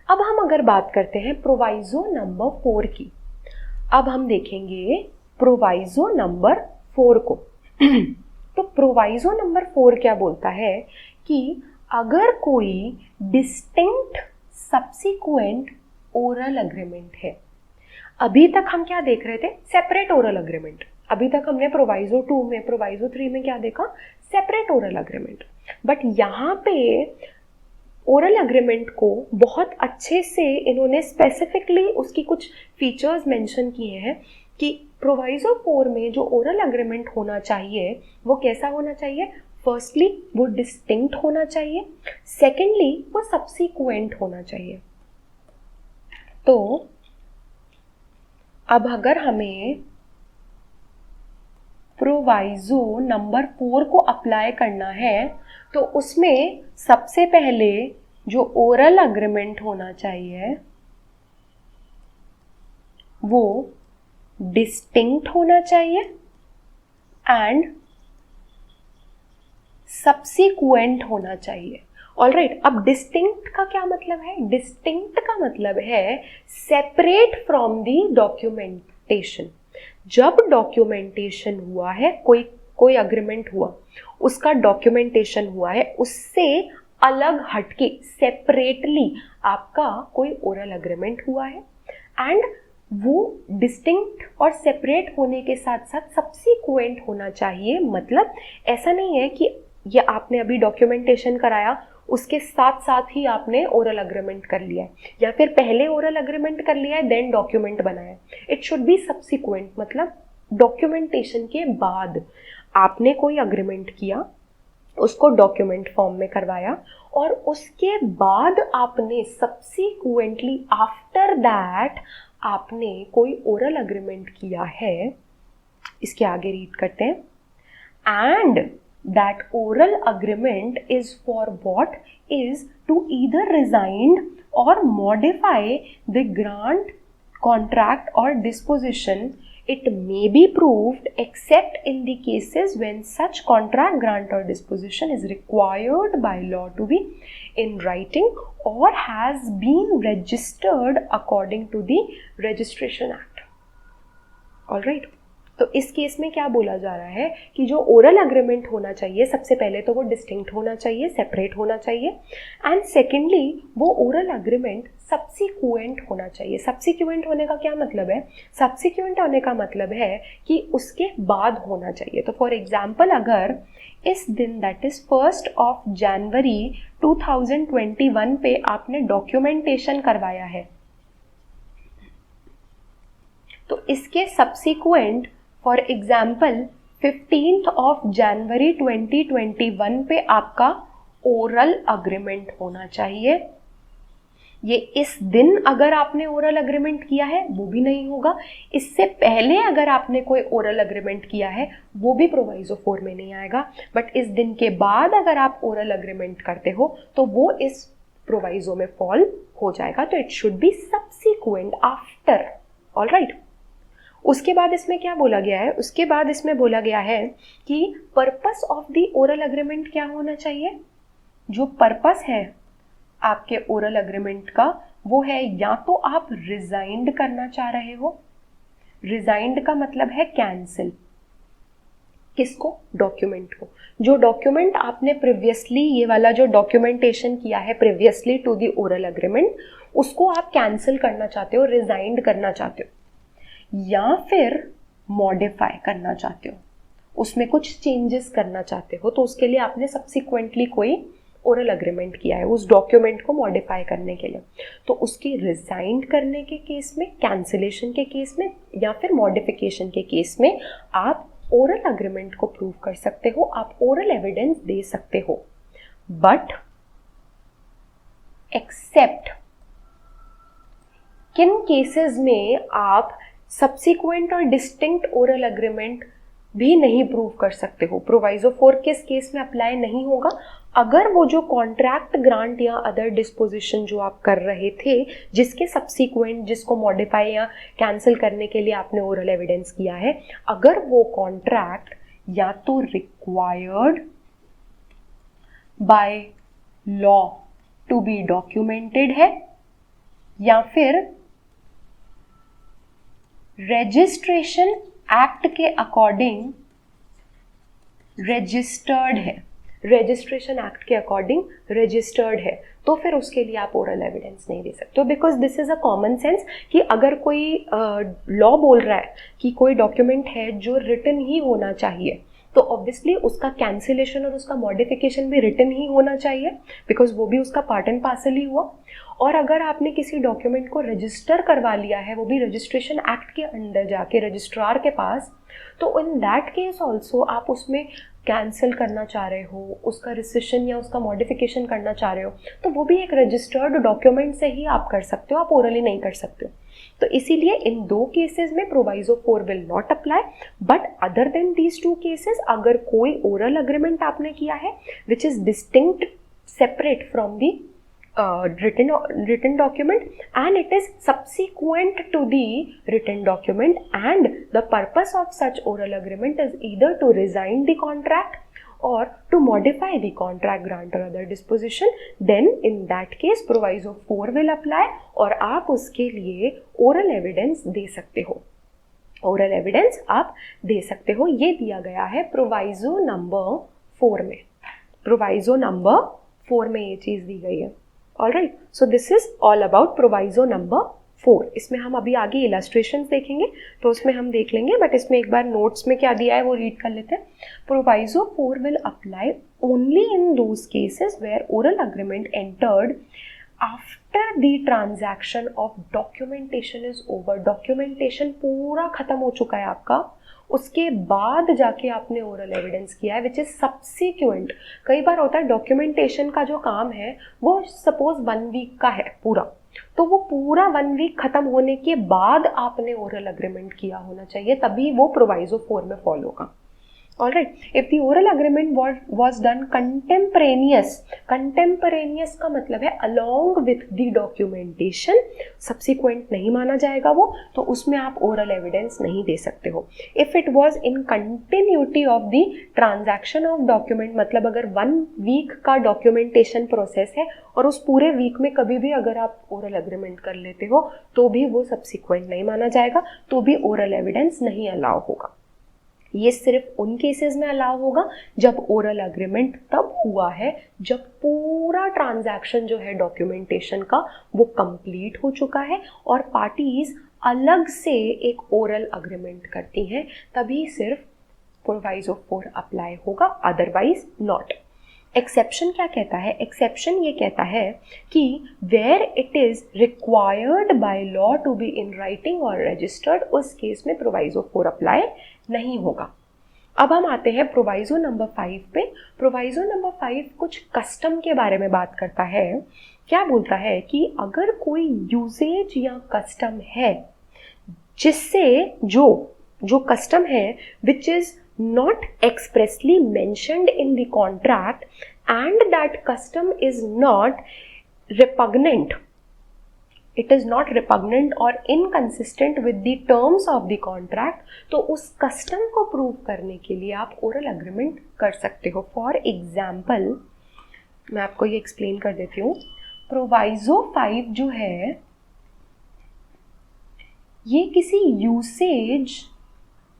अब हम अगर बात करते हैं proviso number 4 की, अब हम देखेंगे proviso number 4 को। तो proviso number 4 क्या बोलता है कि अगर कोई distinct subsequent oral agreement है, अभी तक हम क्या देख रहे थे? Separate oral agreement. अभी तक हमने प्रोवाइजो 2 में, प्रोवाइजो 3 में क्या देखा? Separate oral agreement. बट यहाँ पे ओरल अग्रीमेंट को बहुत अच्छे से इन्होंने स्पेसिफिकली उसकी कुछ फीचर्स मेंशन किए हैं कि प्रोवाइजो 4 में जो ओरल अग्रीमेंट होना चाहिए वो कैसा होना चाहिए? फर्स्टली वो डिस्टिंक्ट होना चाहिए, सेकेंडली वो सब्सिक्वेंट होना चाहिए। तो अब अगर हमें प्रोवाइजो नंबर 4 को अप्लाई करना है तो उसमें सबसे पहले जो ओरल अग्रीमेंट होना चाहिए वो डिस्टिंक्ट होना चाहिए एंड सब्सिक्वेंट होना चाहिए। ऑल राइट, अब डिस्टिंक्ट का क्या मतलब है? डिस्टिंक्ट का मतलब है सेपरेट फ्रॉम द डॉक्यूमेंटेशन। जब डॉक्यूमेंटेशन हुआ है, कोई अग्रीमेंट हुआ, उसका डॉक्यूमेंटेशन हुआ है, उससे अलग हटके सेपरेटली आपका कोई ओरल अग्रीमेंट हुआ है एंड वो डिस्टिंक्ट और सेपरेट होने के साथ साथ सब्सिक्वेंट होना चाहिए। मतलब ऐसा नहीं है कि ये आपने अभी डॉक्यूमेंटेशन कराया उसके साथ साथ ही आपने ओरल अग्रीमेंट कर लिया है, या फिर पहले ओरल अग्रीमेंट कर लिया है देन डॉक्यूमेंट बनाया। इट शुड बी सब्सिक्वेंट, मतलब डॉक्यूमेंटेशन के बाद आपने कोई अग्रीमेंट किया, उसको डॉक्यूमेंट फॉर्म में करवाया और उसके बाद आपने सब्सिक्वेंटली आफ्टर दैट आपने कोई ओरल अग्रीमेंट किया है। इसके आगे रीड करते हैं, and that oral agreement is for what? Is to either resigned or modify the grant, contract or disposition, it may be proved except in the cases when such contract, grant or disposition is required by law to be in writing or has been registered according to the Registration Act. All right. तो इस case में क्या बोला जा रहा है कि जो ओरल अग्रीमेंट होना चाहिए, सबसे पहले तो वो डिस्टिंक्ट होना चाहिए, सेपरेट होना चाहिए, एंड सेकेंडली वो ओरल अग्रीमेंट सब्सिक्वेंट होना चाहिए. सब्सिक्वेंट होने का क्या मतलब है? सब्सिक्वेंट होने का मतलब है कि उसके बाद होना चाहिए. तो फॉर एग्जाम्पल अगर इस दिन दैट इज 1 जनवरी 2021 पे आपने डॉक्यूमेंटेशन करवाया है, तो इसके सब्सिक्वेंट फॉर एग्जाम्पल 15 जनवरी 2021 पे आपका ओरल अग्रीमेंट होना चाहिए. ये इस दिन अगर आपने ओरल अग्रीमेंट किया है वो भी नहीं होगा. इससे पहले अगर आपने कोई ओरल अग्रीमेंट किया है वो भी प्रोवाइजो 4 में नहीं आएगा. बट इस दिन के बाद अगर आप ओरल अग्रीमेंट करते हो तो वो इस प्रोवाइजो में फॉल हो जाएगा. तो it should B subsequent after. All right. उसके बाद इसमें क्या बोला गया है? उसके बाद इसमें बोला गया है कि purpose of the oral agreement क्या होना चाहिए. जो पर्पस है आपके ओरल अग्रीमेंट का वो है या तो आप रिजाइंड करना चाह रहे हो. रिजाइंड का मतलब है कैंसिल. किसको? डॉक्यूमेंट को. जो डॉक्यूमेंट आपने प्रीवियसली, ये वाला जो डॉक्यूमेंटेशन किया है previously to the oral agreement, उसको आप कैंसिल करना चाहते हो, रिजाइंड करना चाहते हो, या फिर मॉडिफाई करना चाहते हो, उसमें कुछ चेंजेस करना चाहते हो. तो उसके लिए आपने सब्सिक्वेंटली कोई ओरल अग्रीमेंट किया है उस डॉक्यूमेंट को मॉडिफाई करने के लिए. तो उसकी रिजाइन करने के केस में, कैंसिलेशन के केस में या फिर मॉडिफिकेशन के केस में आप ओरल अग्रीमेंट को प्रूव कर सकते हो, आप ओरल एविडेंस दे सकते हो. बट एक्सेप्ट किन केसेस में आप सब्सिक्वेंट और डिस्टिंक्ट ओरल अग्रीमेंट भी नहीं प्रूव कर सकते हो. प्रोवाइजो 4 किस केस में अप्लाई नहीं होगा? अगर वो जो कॉन्ट्रैक्ट, ग्रांट या अदर डिस्पोजिशन जो आप कर रहे थे, जिसके सब्सिक्वेंट, जिसको मॉडिफाई या कैंसिल करने के लिए आपने ओरल एविडेंस किया है, अगर वो कॉन्ट्रैक्ट या तो required by law to be documented है या फिर रजिस्ट्रेशन एक्ट के अकॉर्डिंग रजिस्टर्ड है, रजिस्ट्रेशन एक्ट के अकॉर्डिंग रजिस्टर्ड है, तो फिर उसके लिए आप ओरल एविडेंस नहीं दे सकते हो. Because this is a common sense कि अगर कोई लॉ बोल रहा है कि कोई डॉक्यूमेंट है जो रिटन ही होना चाहिए, तो ऑब्वियसली उसका कैंसिलेशन और उसका मॉडिफिकेशन भी रिटन ही होना चाहिए, बिकॉज वो भी उसका पार्ट एंड पार्सल ही हुआ. और अगर आपने किसी डॉक्यूमेंट को रजिस्टर करवा लिया है, वो भी रजिस्ट्रेशन एक्ट के अंडर जाके रजिस्ट्रार के पास, तो इन दैट केस ऑल्सो आप उसमें कैंसिल करना चाह रहे हो, उसका रिसेशन या उसका मॉडिफिकेशन करना चाह रहे हो, तो वो भी एक रजिस्टर्ड डॉक्यूमेंट से ही आप कर सकते हो, आप ओरली नहीं कर सकते हो. तो इसीलिए इन 2 केसेस में proviso 4 will not apply. But other than these 2 cases, अगर कोई ओरल अग्रीमेंट आपने किया है which is distinct, separate from the written document and it is subsequent to the written document and the purpose of such oral agreement is either to resign the contract or to modify the contract, grant or other disposition, then in that case proviso 4 will apply और आप उसके लिए oral evidence दे सकते हो. oral evidence आप दे सकते हो. ये दिया गया है प्रोवाइजो नंबर 4 में. प्रोवाइजो नंबर 4 में ये चीज़ दी गई है. All right. So this is all about proviso number 4. इसमें हम अभी आगे इलस्ट्रेशंस देखेंगे तो उसमें हम देख लेंगे, बट इसमें एक बार नोट्स में क्या दिया है वो रीड कर लेते हैं. Proviso 4 will apply only in those cases where oral agreement entered after the transaction of documentation is over. Documentation पूरा खत्म हो चुका है आपका, उसके बाद जाके आपने ओरल एविडेंस किया है विच इज सब्सिक्वेंट. कई बार होता है डॉक्यूमेंटेशन का जो काम है वो सपोज 1 वीक का है पूरा, तो वो पूरा 1 वीक खत्म होने के बाद आपने ओरल अग्रीमेंट किया होना चाहिए, तभी वो प्रोवाइजो 4 में फॉलो होगा. Alright, if the oral agreement was done contemporaneous का मतलब है along with the documentation, subsequent नहीं माना जाएगा वो, तो उसमें आप oral evidence नहीं दे सकते हो. If it was in continuity of the transaction of document, मतलब अगर 1 week का documentation process है और उस पूरे week में कभी भी अगर आप oral agreement कर लेते हो तो भी वो subsequent नहीं माना जाएगा, तो भी oral evidence नहीं allow होगा. ये सिर्फ उन केसेस में अलाउ होगा जब ओरल अग्रीमेंट तब हुआ है जब पूरा ट्रांजैक्शन जो है डॉक्यूमेंटेशन का वो कंप्लीट हो चुका है और पार्टीज अलग से एक ओरल अग्रीमेंट करती हैं, तभी सिर्फ प्रोविजो 4 अप्लाई होगा, अदरवाइज नॉट. एक्सेप्शन क्या कहता है? एक्सेप्शन ये कहता है कि where it is required by law to be in writing और रजिस्टर्ड, उस केस में प्रोविजो 4 अप्लाई नहीं होगा. अब हम आते हैं प्रोविजो नंबर 5 पे. प्रोविजो नंबर 5 कुछ कस्टम के बारे में बात करता है. क्या बोलता है कि अगर कोई यूसेज या कस्टम है जिससे जो कस्टम है which is not expressly mentioned in the contract and that custom is not repugnant, it is not repugnant or inconsistent with the terms of the contract, तो उस कस्टम को प्रूव करने के लिए आप ओरल अग्रीमेंट कर सकते हो. फॉर एग्जाम्पल मैं आपको ये एक्सप्लेन कर देती हूँ. प्रोविजो 5 जो है ये किसी यूसेज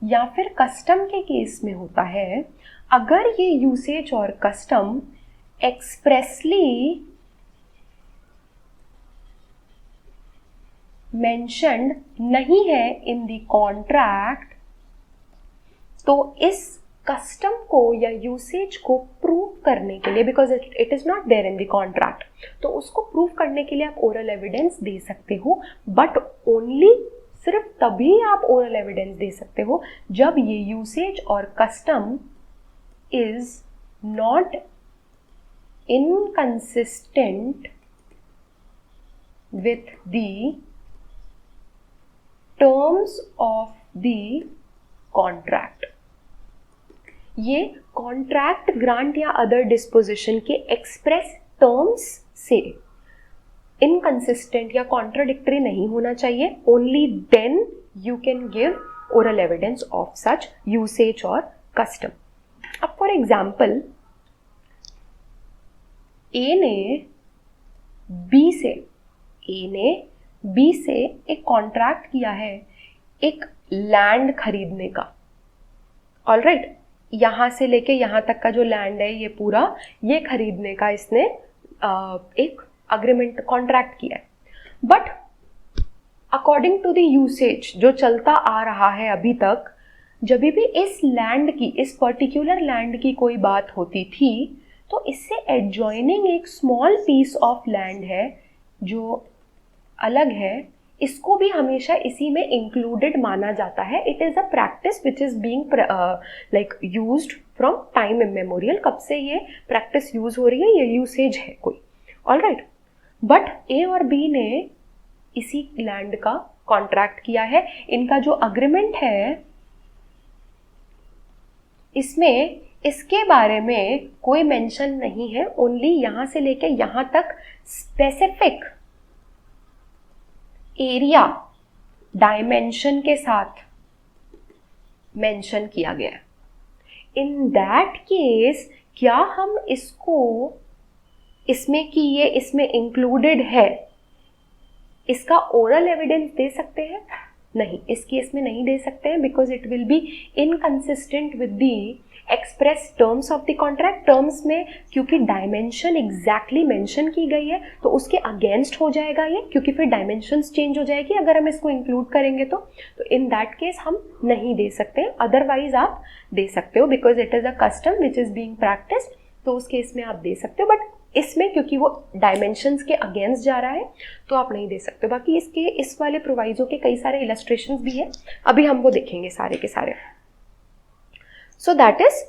या फिर कस्टम के केस में होता है अगर ये यूसेज और कस्टम एक्सप्रेसली मेंशन्ड नहीं है इन द कॉन्ट्रैक्ट, तो इस कस्टम को या यूसेज को प्रूव करने के लिए, because it is not there in the contract, तो उसको प्रूव करने के लिए आप ओरल एविडेंस दे सकते हो. बट ओनली सिर्फ तभी आप ओरल एविडेंस दे सकते हो जब ये यूसेज और custom is not inconsistent with the terms of the contract. ये कॉन्ट्रैक्ट, ग्रांट या अदर डिस्पोजिशन के एक्सप्रेस टर्म्स से इनकंसिस्टेंट या कॉन्ट्राडिक्टरी नहीं होना चाहिए. Only then you can give oral evidence of such usage और कस्टम. अब फॉर एग्जाम्पल ए ने बी से एक कॉन्ट्रैक्ट किया है एक लैंड खरीदने का. ऑलराइट, यहां से लेके यहां तक का जो लैंड है ये पूरा ये खरीदने का इसने एक अग्रीमेंट कॉन्ट्रैक्ट किया है. But according to the usage जो चलता आ रहा है अभी तक, जब भी इस लैंड की, इस पर्टिकुलर लैंड की कोई बात होती थी तो इससे एडजॉइनिंग एक स्मॉल पीस ऑफ लैंड है जो अलग है, इसको भी हमेशा इसी में इंक्लूडेड माना जाता है. It is a practice which is being like used from time immemorial. कब से ये प्रैक्टिस यूज हो रही है? ये यूसेज है कोई. ऑलराइट, बट ए और बी ने इसी लैंड का कॉन्ट्रैक्ट किया है. इनका जो अग्रीमेंट है इसमें इसके बारे में कोई मेंशन नहीं है. ओनली यहां से लेके यहां तक स्पेसिफिक एरिया डायमेंशन के साथ मेंशन किया गया है. इन दैट केस क्या हम इसको इसमें कि ये इसमें इंक्लूडेड है इसका ओरल एविडेंस दे सकते हैं? नहीं, इस केस में नहीं दे सकते हैं because it will be inconsistent with the express terms of the contract. Terms में क्योंकि डायमेंशन एग्जैक्टली मेंशन की गई है तो उसके अगेंस्ट हो जाएगा ये, क्योंकि फिर डायमेंशंस चेंज हो जाएगी अगर हम इसको इंक्लूड करेंगे तो इन दैट केस हम नहीं दे सकते. अदरवाइज आप दे सकते हो because it is a custom which is being practised, तो उस केस में आप दे सकते हो. बट इसमें क्योंकि वो डायमेंशंस के अगेंस्ट जा रहा है तो आप नहीं दे सकते. बाकी इसके इस वाले प्रोवाइजो के कई सारे इलस्ट्रेशंस भी हैं, अभी हम वो देखेंगे सारे के सारे. So that is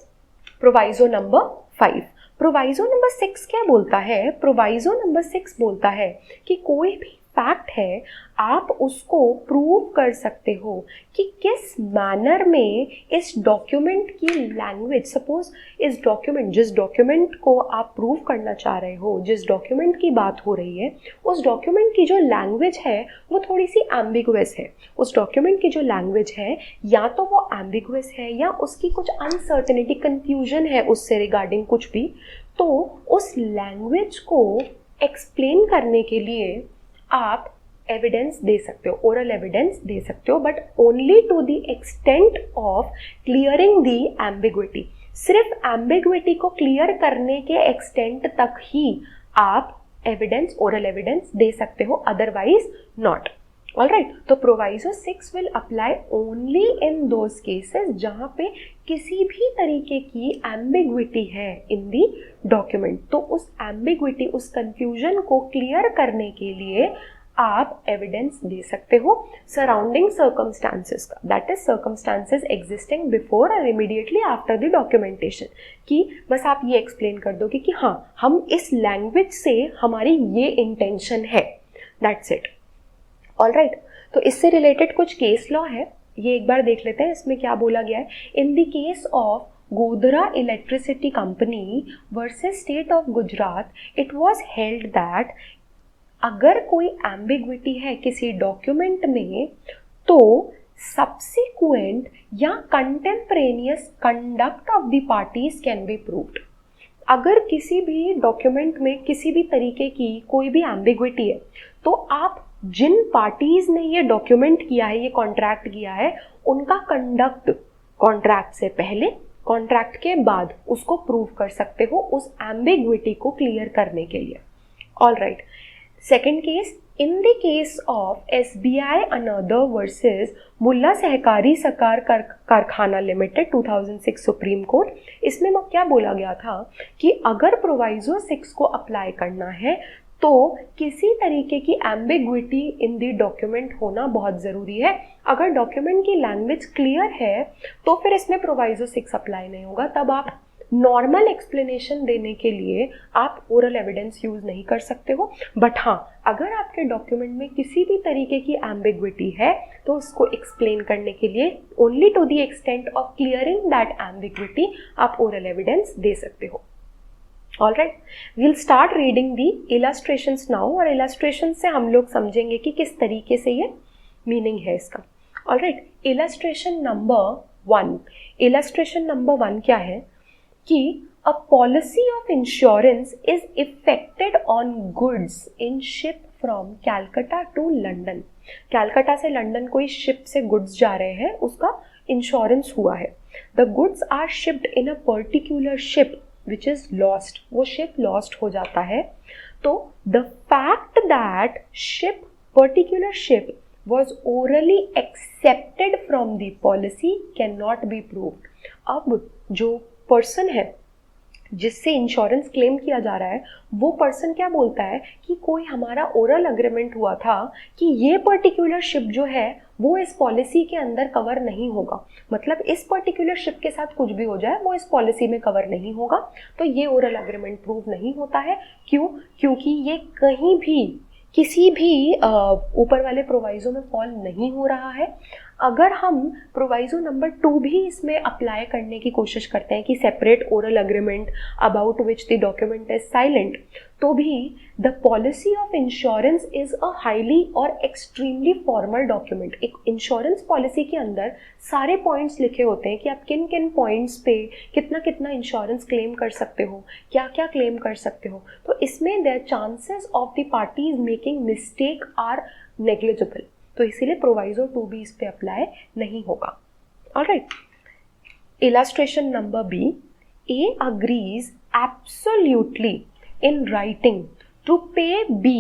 proviso number 5. Proviso number 6 क्या बोलता है? प्रोवाइजो नंबर 6 बोलता है कि कोई भी फैक्ट है आप उसको प्रूव कर सकते हो कि किस मैनर में इस डॉक्यूमेंट की लैंग्वेज, सपोज इस डॉक्यूमेंट, जिस डॉक्यूमेंट को आप प्रूव करना चाह रहे हो, जिस डॉक्यूमेंट की बात हो रही है, उस डॉक्यूमेंट की जो लैंग्वेज है वो थोड़ी सी एम्बिगुअस है। उस डॉक्यूमेंट की जो लैंग्वेज है या तो वो एम्बिगुअस है या उसकी कुछ अनसर्टेनिटी, कंफ्यूजन है उससे रिगार्डिंग कुछ भी, तो उस लैंग्वेज को एक्सप्लेन करने के लिए आप एविडेंस दे सकते हो, ओरल एविडेंस दे सकते हो, but only to the extent of clearing the ambiguity. सिर्फ एम्बिग्विटी को क्लियर करने के एक्सटेंट तक ही आप एविडेंस, ओरल एविडेंस दे सकते हो, अदरवाइज नॉट। ऑलराइट, तो proviso 6 will apply only in those cases जहां पे किसी भी तरीके की एम्बिग्विटी है इन दी डॉक्यूमेंट। तो उस एम्बिग्विटी, उस कंफ्यूजन को क्लियर करने के लिए आप एविडेंस दे सकते हो सराउंडिंग सर्कमस्टांसेस का, that is circumstances existing before और इमीडिएटली आफ्टर द डॉक्यूमेंटेशन। कि बस आप ये एक्सप्लेन कर दोगे कि हाँ, हम इस लैंग्वेज से हमारी ये इंटेंशन है, दैट्स इट। ऑलराइट, तो इससे रिलेटेड कुछ केस लॉ है, ये एक बार देख लेते हैं इसमें क्या बोला गया है। इन the case of Godhra electricity company versus state of Gujarat, it was held that अगर कोई एम्बिग्विटी है किसी डॉक्यूमेंट में तो सब्सिक्वेंट या contemporaneous conduct of the parties can be proved. अगर किसी भी डॉक्यूमेंट में किसी भी तरीके की कोई भी एम्बिग्विटी है तो आप जिन पार्टीज ने ये डॉक्यूमेंट किया है, ये कॉन्ट्रैक्ट किया है, उनका कंडक्ट कॉन्ट्रैक्ट से पहले, कॉन्ट्रैक्ट के बाद उसको प्रूव कर सकते हो उस एम्बिग्विटी को क्लियर करने के लिए। Alright, second case, in the case of SBI another versus Mula Sahakari Sahakar कारखाना लिमिटेड 2006 सुप्रीम कोर्ट, इसमें क्या बोला गया था कि अगर प्रोवाइजो 6 को अप्लाई करना है तो किसी तरीके की एम्बिग्विटी इन द डॉक्यूमेंट होना बहुत ज़रूरी है। अगर डॉक्यूमेंट की लैंग्वेज क्लियर है तो फिर इसमें प्रोवाइजो 6 अप्लाई नहीं होगा, तब आप नॉर्मल एक्सप्लेनेशन देने के लिए आप ओरल एविडेंस यूज़ नहीं कर सकते हो। बट हाँ, अगर आपके डॉक्यूमेंट में किसी भी तरीके की एम्बिग्विटी है तो उसको एक्सप्लेन करने के लिए only to the extent of clearing that ambiguity आप ओरल एविडेंस दे सकते हो। Alright, we'll start reading the illustrations now, और इलस्ट्रेशन से हम लोग समझेंगे कि किस तरीके से ये मीनिंग है इसका। Alright, illustration number 1, illustration number 1 क्या है कि a policy of insurance is effected on goods in ship from Calcutta to London. Calcutta से लंदन कोई शिप से गुड्स जा रहे हैं, उसका इंश्योरेंस हुआ है। The goods are shipped in a particular ship which is lost, वो ship lost हो जाता है, तो the fact that particular ship was orally accepted from the policy cannot be proved। अब जो पर्सन है जिससे इंश्योरेंस क्लेम किया जा रहा है वो पर्सन क्या बोलता है कि कोई हमारा ओरल अग्रीमेंट हुआ था कि ये पर्टिकुलर शिप जो है वो इस पॉलिसी के अंदर कवर नहीं होगा, मतलब इस पर्टिकुलर शिप के साथ कुछ भी हो जाए वो इस पॉलिसी में कवर नहीं होगा, तो ये ओरल अग्रीमेंट प्रूव नहीं होता है। क्यों? क्योंकि ये कहीं भी किसी भी ऊपर वाले प्रोवाइजो में फॉल नहीं हो रहा है। अगर हम प्रोवाइजो नंबर 2 भी इसमें अप्लाई करने की कोशिश करते हैं कि separate oral agreement about which the document is silent, तो भी the policy of insurance is a highly और एक्सट्रीमली फॉर्मल डॉक्यूमेंट। एक इंश्योरेंस पॉलिसी के अंदर सारे पॉइंट्स लिखे होते हैं कि आप किन किन पॉइंट्स पे कितना कितना इंश्योरेंस क्लेम कर सकते हो, क्या क्या क्लेम कर सकते हो, तो इसमें the chances of the parties making mistake are negligible, तो इसीलिए प्रोवाइजो 2 भी इस पे अप्लाई नहीं होगा। Alright, illustration number B, A agrees absolutely in writing to pay B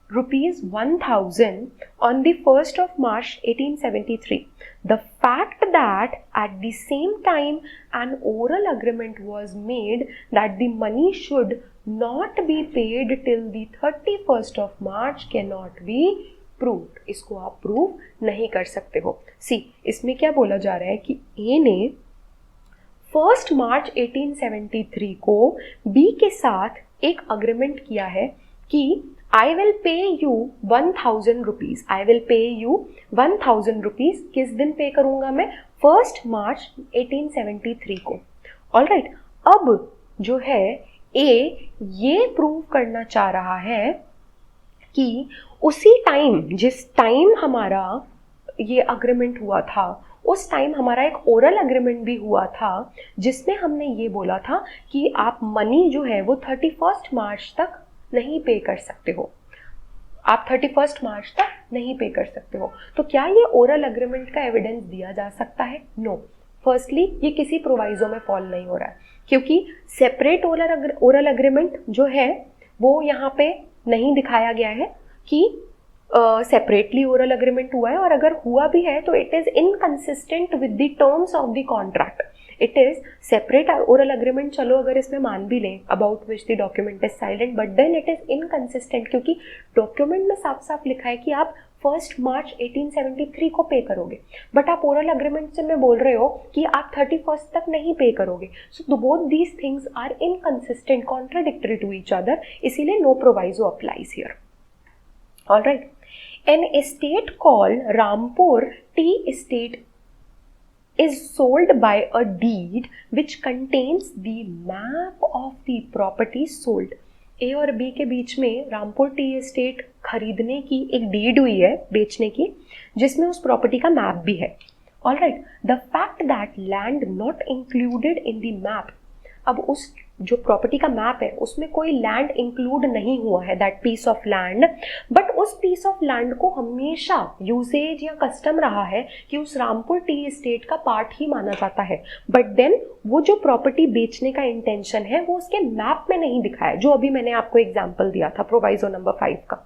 ₹1,000 on the 1st of March 1873. The fact that at the same time an oral agreement was made that the money should not be paid till the 31st of March cannot be proved। इसको आप prove नहीं कर सकते हो। सी, इसमें क्या बोला जा रहा है कि ए ने 1 मार्च 1873 को बी के साथ एक अग्रीमेंट किया है कि I will pay you 1000 rupees, I will pay you 1000 rupees, किस दिन पे करूंगा मैं? 1 मार्च 1873 को। ऑल राइट, अब जो है ए ये प्रूव करना चाह रहा है कि उसी टाइम, जिस टाइम हमारा ये अग्रीमेंट हुआ था, उस टाइम हमारा एक ओरल अग्रीमेंट भी हुआ था जिसमें हमने ये बोला था कि आप मनी जो है वो 31 मार्च तक नहीं पे कर सकते हो, आप 31 मार्च तक नहीं पे कर सकते हो। तो क्या ये ओरल अग्रीमेंट का एविडेंस दिया जा सकता है? नो। फर्स्टली ये किसी प्रोवाइजो में फॉल नहीं हो रहा है, क्योंकि सेपरेट ओरल अग्रीमेंट जो है वो यहाँ पे नहीं दिखाया गया है कि सेपरेटली ओरल अग्रीमेंट हुआ है, और अगर हुआ भी है तो it is inconsistent with the terms of the contract. It is separate oral agreement, चलो अगर इसमें मान भी लें about which the document is silent, but then it is inconsistent, क्योंकि डॉक्यूमेंट में साफ साफ लिखा है कि आप 1 मार्च 1873 को पे करोगे, बट आप ओरल अग्रीमेंट से में बोल रहे हो कि आप 31 तक नहीं पे करोगे। So both these things are inconsistent, contradictory to each other, इसीलिए no proviso applies here. All right, an estate called Rampur Tea Estate is sold by a deed which contains the map of the property sold. A और B के बीच में Rampur tea estate खरीदने की एक deed हुई है, बेचने की, जिसमें उस प्रॉपर्टी का मैप भी है। All right, the fact that land not included in the map, अब उस जो प्रॉपर्टी का मैप है उसमें कोई लैंड इंक्लूड नहीं हुआ है, that piece of land, but उस पीस ऑफ लैंड को हमेशा यूसेज या कस्टम रहा है कि उस रामपुर टी एस्टेट का पार्ट ही माना जाता है, बट देन वो जो प्रॉपर्टी बेचने का इंटेंशन है वो उसके मैप में नहीं दिखा है, जो अभी मैंने आपको एग्जाम्पल दिया था प्रोवाइजो नंबर 5 का।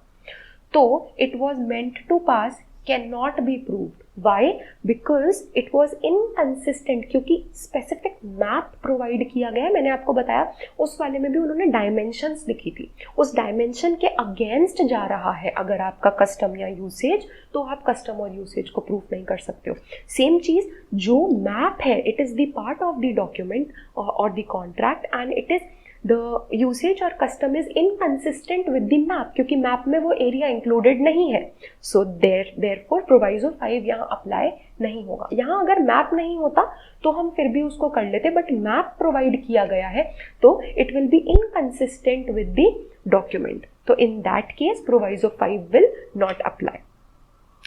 तो it was meant to pass can not be proved. Why? Because it was inconsistent, क्योंकि स्पेसिफिक मैप प्रोवाइड किया गया है। मैंने आपको बताया उस वाले में भी उन्होंने डायमेंशंस लिखी थी, उस डायमेंशन के अगेंस्ट जा रहा है अगर आपका कस्टम या यूसेज, तो आप कस्टम और यूसेज को प्रूफ नहीं कर सकते हो। सेम चीज, जो मैप है it is the part of the document और the contract, and it is the usage or custom is inconsistent with the map, क्योंकि मैप में वो एरिया इंक्लूडेड नहीं है। सो therefore प्रोवाइजो 5 यहाँ अप्लाई नहीं होगा। यहाँ अगर मैप नहीं होता तो हम फिर भी उसको कर लेते, बट मैप प्रोवाइड किया गया है तो it will be inconsistent with the document, तो in that case proviso 5 will not apply.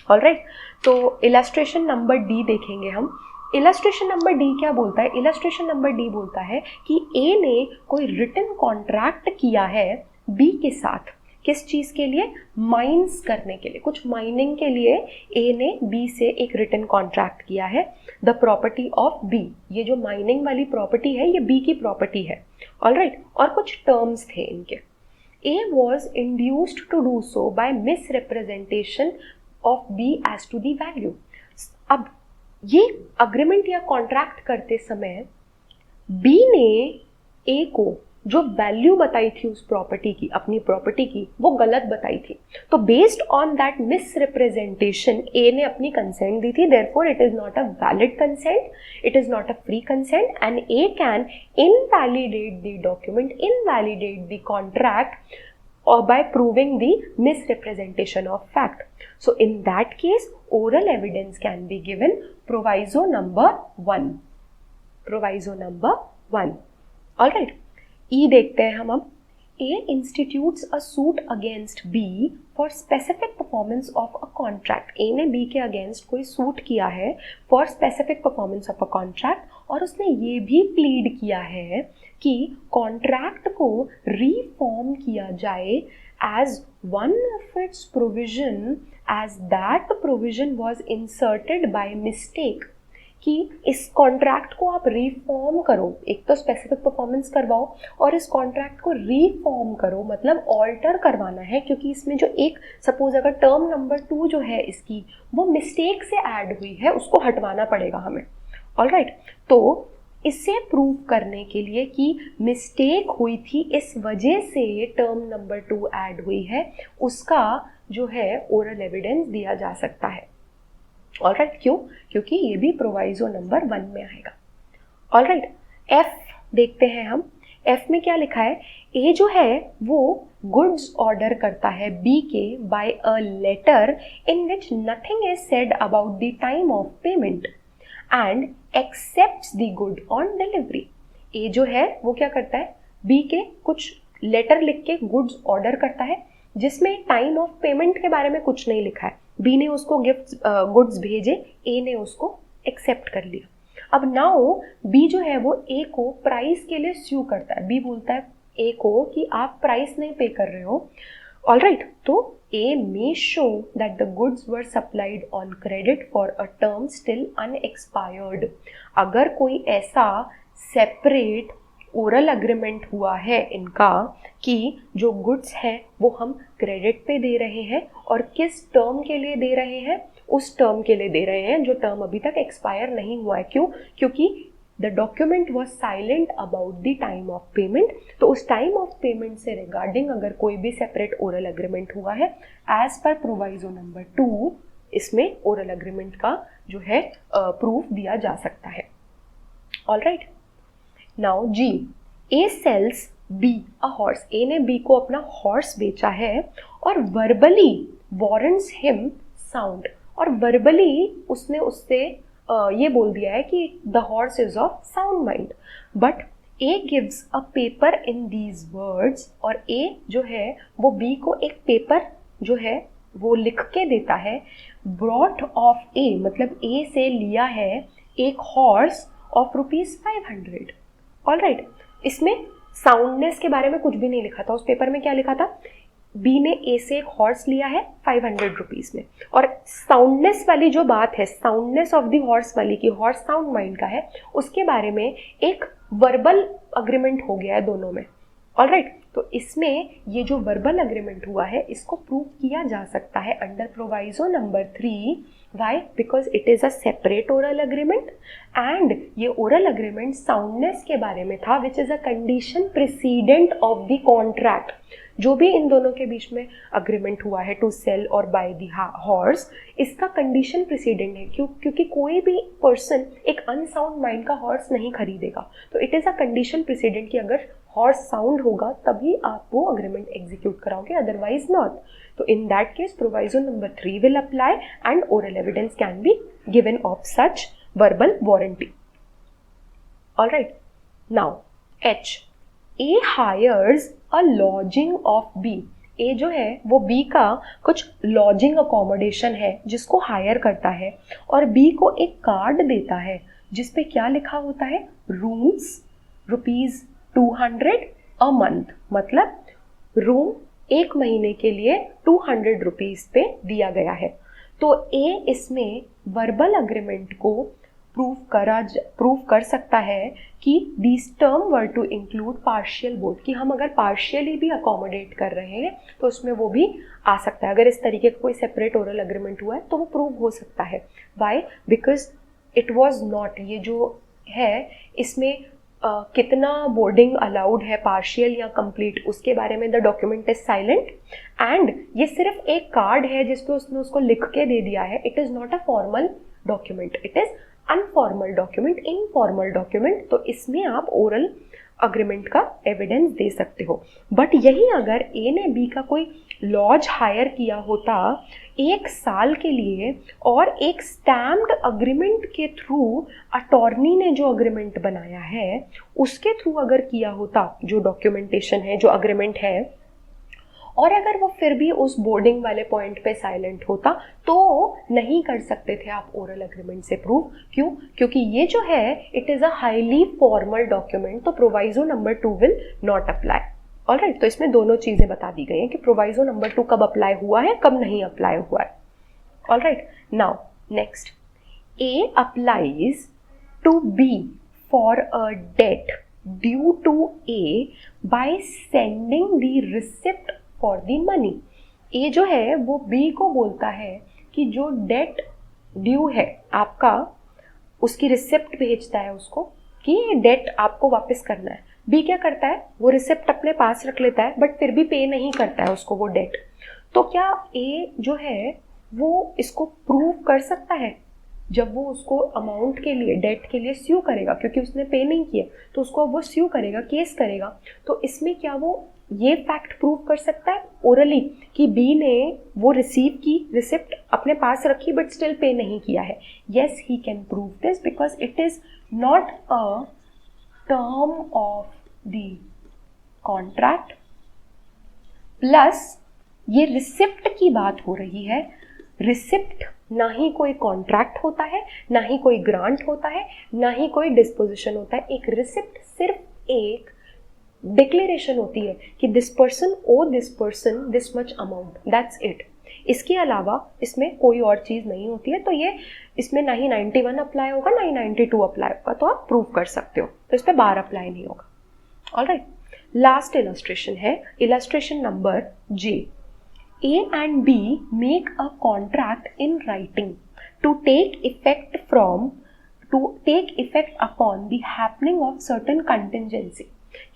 All right, तो इलस्ट्रेशन नंबर डी देखेंगे हम। इलस्ट्रेशन नंबर डी क्या बोलता है? इलस्ट्रेशन नंबर डी बोलता है कि ए ने कोई रिटन कॉन्ट्रैक्ट किया है बी के साथ, किस चीज़ के लिए? माइंस करने के लिए, कुछ माइनिंग के लिए ए ने बी से एक रिटन कॉन्ट्रैक्ट किया है। द प्रॉपर्टी ऑफ बी, ये जो माइनिंग वाली प्रॉपर्टी है ये बी की प्रॉपर्टी है। ऑल राइट, और कुछ टर्म्स थे इनके। A was induced to do so by misrepresentation of B as to the value. अब ये अग्रीमेंट या कॉन्ट्रैक्ट करते समय बी ने ए को जो वैल्यू बताई थी उस प्रॉपर्टी की, अपनी प्रॉपर्टी की, वो गलत बताई थी। तो based on that misrepresentation A ने अपनी कंसेंट दी थी, therefore it is not a valid consent, it is not a free consent, and A can invalidate the document, invalidate the contract or by proving the misrepresentation of fact. So in that case oral evidence can be given, proviso number 1, proviso number 1. all right, E देखते हैं हम अब। A institutes a suit against B for specific performance of a contract. A ने B के against कोई suit किया है for specific performance of a contract, और उसने ये भी प्लीड किया है कि कॉन्ट्रैक्ट को रीफॉर्म किया जाए as one of its provision as that provision was inserted by mistake, कि इस कॉन्ट्रैक्ट को आप रीफॉर्म करो, एक तो स्पेसिफिक परफॉर्मेंस करवाओ और इस कॉन्ट्रैक्ट को रीफॉर्म करो, मतलब ऑल्टर करवाना है, क्योंकि इसमें जो एक सपोज अगर टर्म नंबर 2 जो है इसकी वो मिस्टेक से ऐड हुई है, उसको हटवाना पड़ेगा हमें। ऑल राइट, तो इसे प्रूव करने के लिए कि मिस्टेक हुई थी, इस वजह से ये टर्म नंबर 2 ऐड हुई है, उसका जो है ओरल एविडेंस दिया जा सकता है। ऑल राइट, क्यों? क्योंकि ये भी प्रोवाइजो नंबर 1 में आएगा। ऑल राइट, एफ देखते हैं हम। एफ में क्या लिखा है? ए जो है वो गुड्स ऑर्डर करता है बी के by a letter in which nothing is said about the time of payment and accepts the good on delivery. A जो है वो क्या करता है, बी के कुछ लेटर लिख के गुड्स ऑर्डर करता है जिसमें टाइम ऑफ पेमेंट के बारे में कुछ नहीं लिखा है। बी ने उसको गुड्स भेजे, ए ने उसको एक्सेप्ट कर लिया। अब नाउ बी जो है वो ए को प्राइस के लिए स्यू करता है। बी बोलता है ए को कि आप प्राइस नहीं पे कर रहे हो। ऑलराइट, तो A may show that the goods were supplied on credit for a term still unexpired. अगर कोई ऐसा सेपरेट ओरल अग्रीमेंट हुआ है इनका कि जो गुड्स हैं वो हम क्रेडिट पे दे रहे हैं और किस टर्म के लिए दे रहे हैं, उस टर्म के लिए दे रहे हैं जो टर्म अभी तक एक्सपायर नहीं हुआ है। क्यों? क्योंकि the document was silent about the time of payment. तो उस टाइम ऑफ पेमेंट से रिगार्डिंग अगर कोई भी सेपरेट ओरल अग्रीमेंट हुआ है एज पर प्रोवाइजो नंबर 2, इसमें ओरल अग्रीमेंट का जो है प्रूफ दिया जा सकता है। Alright, now G, A sells B a horse. A ने बी को अपना हॉर्स बेचा है और वर्बली वारंट्स हिम साउंड, और वर्बली उसने उससे ये बोल दिया है कि the horse is of sound mind. But A gives a paper in these words, और ए जो है वो बी को एक पेपर जो है वो लिख के देता है। ब्रॉट ऑफ ए, मतलब ए से लिया है एक हॉर्स ऑफ ₹500। ऑलराइट, इसमें साउंडनेस के बारे में कुछ भी नहीं लिखा था। उस पेपर में क्या लिखा था, बी ने ए से एक हॉर्स लिया है 500 रुपीज में, और साउंडनेस वाली जो बात है, साउंडनेस ऑफ द हॉर्स वाली की हॉर्स साउंड माइंड का है, उसके बारे में एक वर्बल अग्रीमेंट हो गया है दोनों में। ऑलराइट, तो इसमें ये जो वर्बल अग्रीमेंट हुआ है इसको प्रूव किया जा सकता है under proviso number 3। Why? Because it is a separate oral agreement and ये ओरल अग्रीमेंट साउंडनेस के बारे में था which is a condition precedent of the contract. जो भी इन दोनों के बीच में अग्रीमेंट हुआ है टू सेल और बाय द हॉर्स, इसका कंडीशन प्रिसीडेंट है। क्योंकि कोई भी पर्सन एक अनसाउंड माइंड का हॉर्स नहीं खरीदेगा, तो it is a condition precedent कि अगर हॉर्स साउंड होगा तभी आप वो अग्रीमेंट एग्जीक्यूट कराओगे, अदरवाइज नॉट। तो in that case proviso number 3 will apply and oral evidence can be given of such verbal warranty. Alright, now H, A hires a lodging of B. A जो है वो B का कुछ lodging accommodation है जिसको higher करता है, और बी को एक कार्ड देता है जिसपे क्या लिखा होता है, रूम्स ₹200 अ मंथ, मतलब रूम एक महीने के लिए 200 रुपीज पे दिया गया है। तो ए इसमें वर्बल अग्रीमेंट को प्रूव कर सकता है कि this term were to include partial board, कि हम अगर पार्शियली भी अकोमोडेट कर रहे हैं तो उसमें वो भी आ सकता है। अगर इस तरीके का कोई सेपरेट ओरल अग्रीमेंट हुआ है तो वो प्रूव हो सकता है। Why? Because it was not, ये जो है इसमें कितना बोर्डिंग अलाउड है, पार्शियल या कंप्लीट, उसके बारे में the document is silent, and ये सिर्फ एक कार्ड है जिसपे उसने उसको लिख के दे दिया है। It is not a formal document, it is informal document, informal document. तो इसमें आप ओरल अग्रीमेंट का एविडेंस दे सकते हो। बट यही अगर ए ने बी का कोई लॉज हायर किया होता 1 साल के लिए, और एक स्टैम्प्ड अग्रीमेंट के थ्रू अटॉर्नी ने जो अग्रीमेंट बनाया है उसके थ्रू अगर किया होता, जो डॉक्यूमेंटेशन है, जो अग्रीमेंट है, और अगर वो फिर भी उस बोर्डिंग वाले पॉइंट पे साइलेंट होता तो नहीं कर सकते थे आप ओरल अग्रीमेंट से प्रूव। क्यों? क्योंकि ये जो है it is a highly formal document, तो proviso number 2 will not apply. Alright, तो इसमें दोनों चीजें बता दी गई हैं कि प्रोवाइजो नंबर 2 कब अप्लाई हुआ है, कब नहीं अप्लाई हुआ है। Alright, now next, A applies to B for a debt due to A by sending the receipt for the money. A जो है वो बी को बोलता है कि जो डेट ड्यू है आपका, उसकी रिसिप्ट भेजता है उसको कि ये डेट आपको वापस करना है। बी क्या करता है, वो रिसिप्ट अपने पास रख लेता है बट फिर भी पे नहीं करता है उसको वो डेट। तो क्या ए जो है वो इसको प्रूव कर सकता है? जब वो उसको अमाउंट के लिए, डेट के लिए स्यू करेगा, क्योंकि उसने पे नहीं किया तो उसको अब वो स्यू करेगा, केस करेगा, तो इसमें क्या वो ये फैक्ट प्रूव कर सकता है ओरली कि बी ने वो रिसीव की, रिसिप्ट अपने पास रखी बट स्टिल पे नहीं किया है? Yes, he can prove this because it is not a term of the contract, plus ये रिसिप्ट की बात हो रही है। रिसिप्ट ना ही कोई कॉन्ट्रैक्ट होता है, ना ही कोई ग्रांट होता है, ना ही कोई डिस्पोजिशन होता है। एक रिसिप्ट सिर्फ एक डिक्लेरेशन होती है कि this person owe this person this much amount, that's it. इसके अलावा इसमें कोई और चीज़ नहीं होती है। तो ये इसमें ना ही 91 अप्लाई होगा, ना ही 92 अप्लाई होगा, तो आप प्रूव कर सकते हो, तो इस पर बार अप्लाई नहीं होगा। ऑलराइट, लास्ट इलस्ट्रेशन है, illustration number J. A and B make a contract in writing to take effect upon the happening of certain contingency।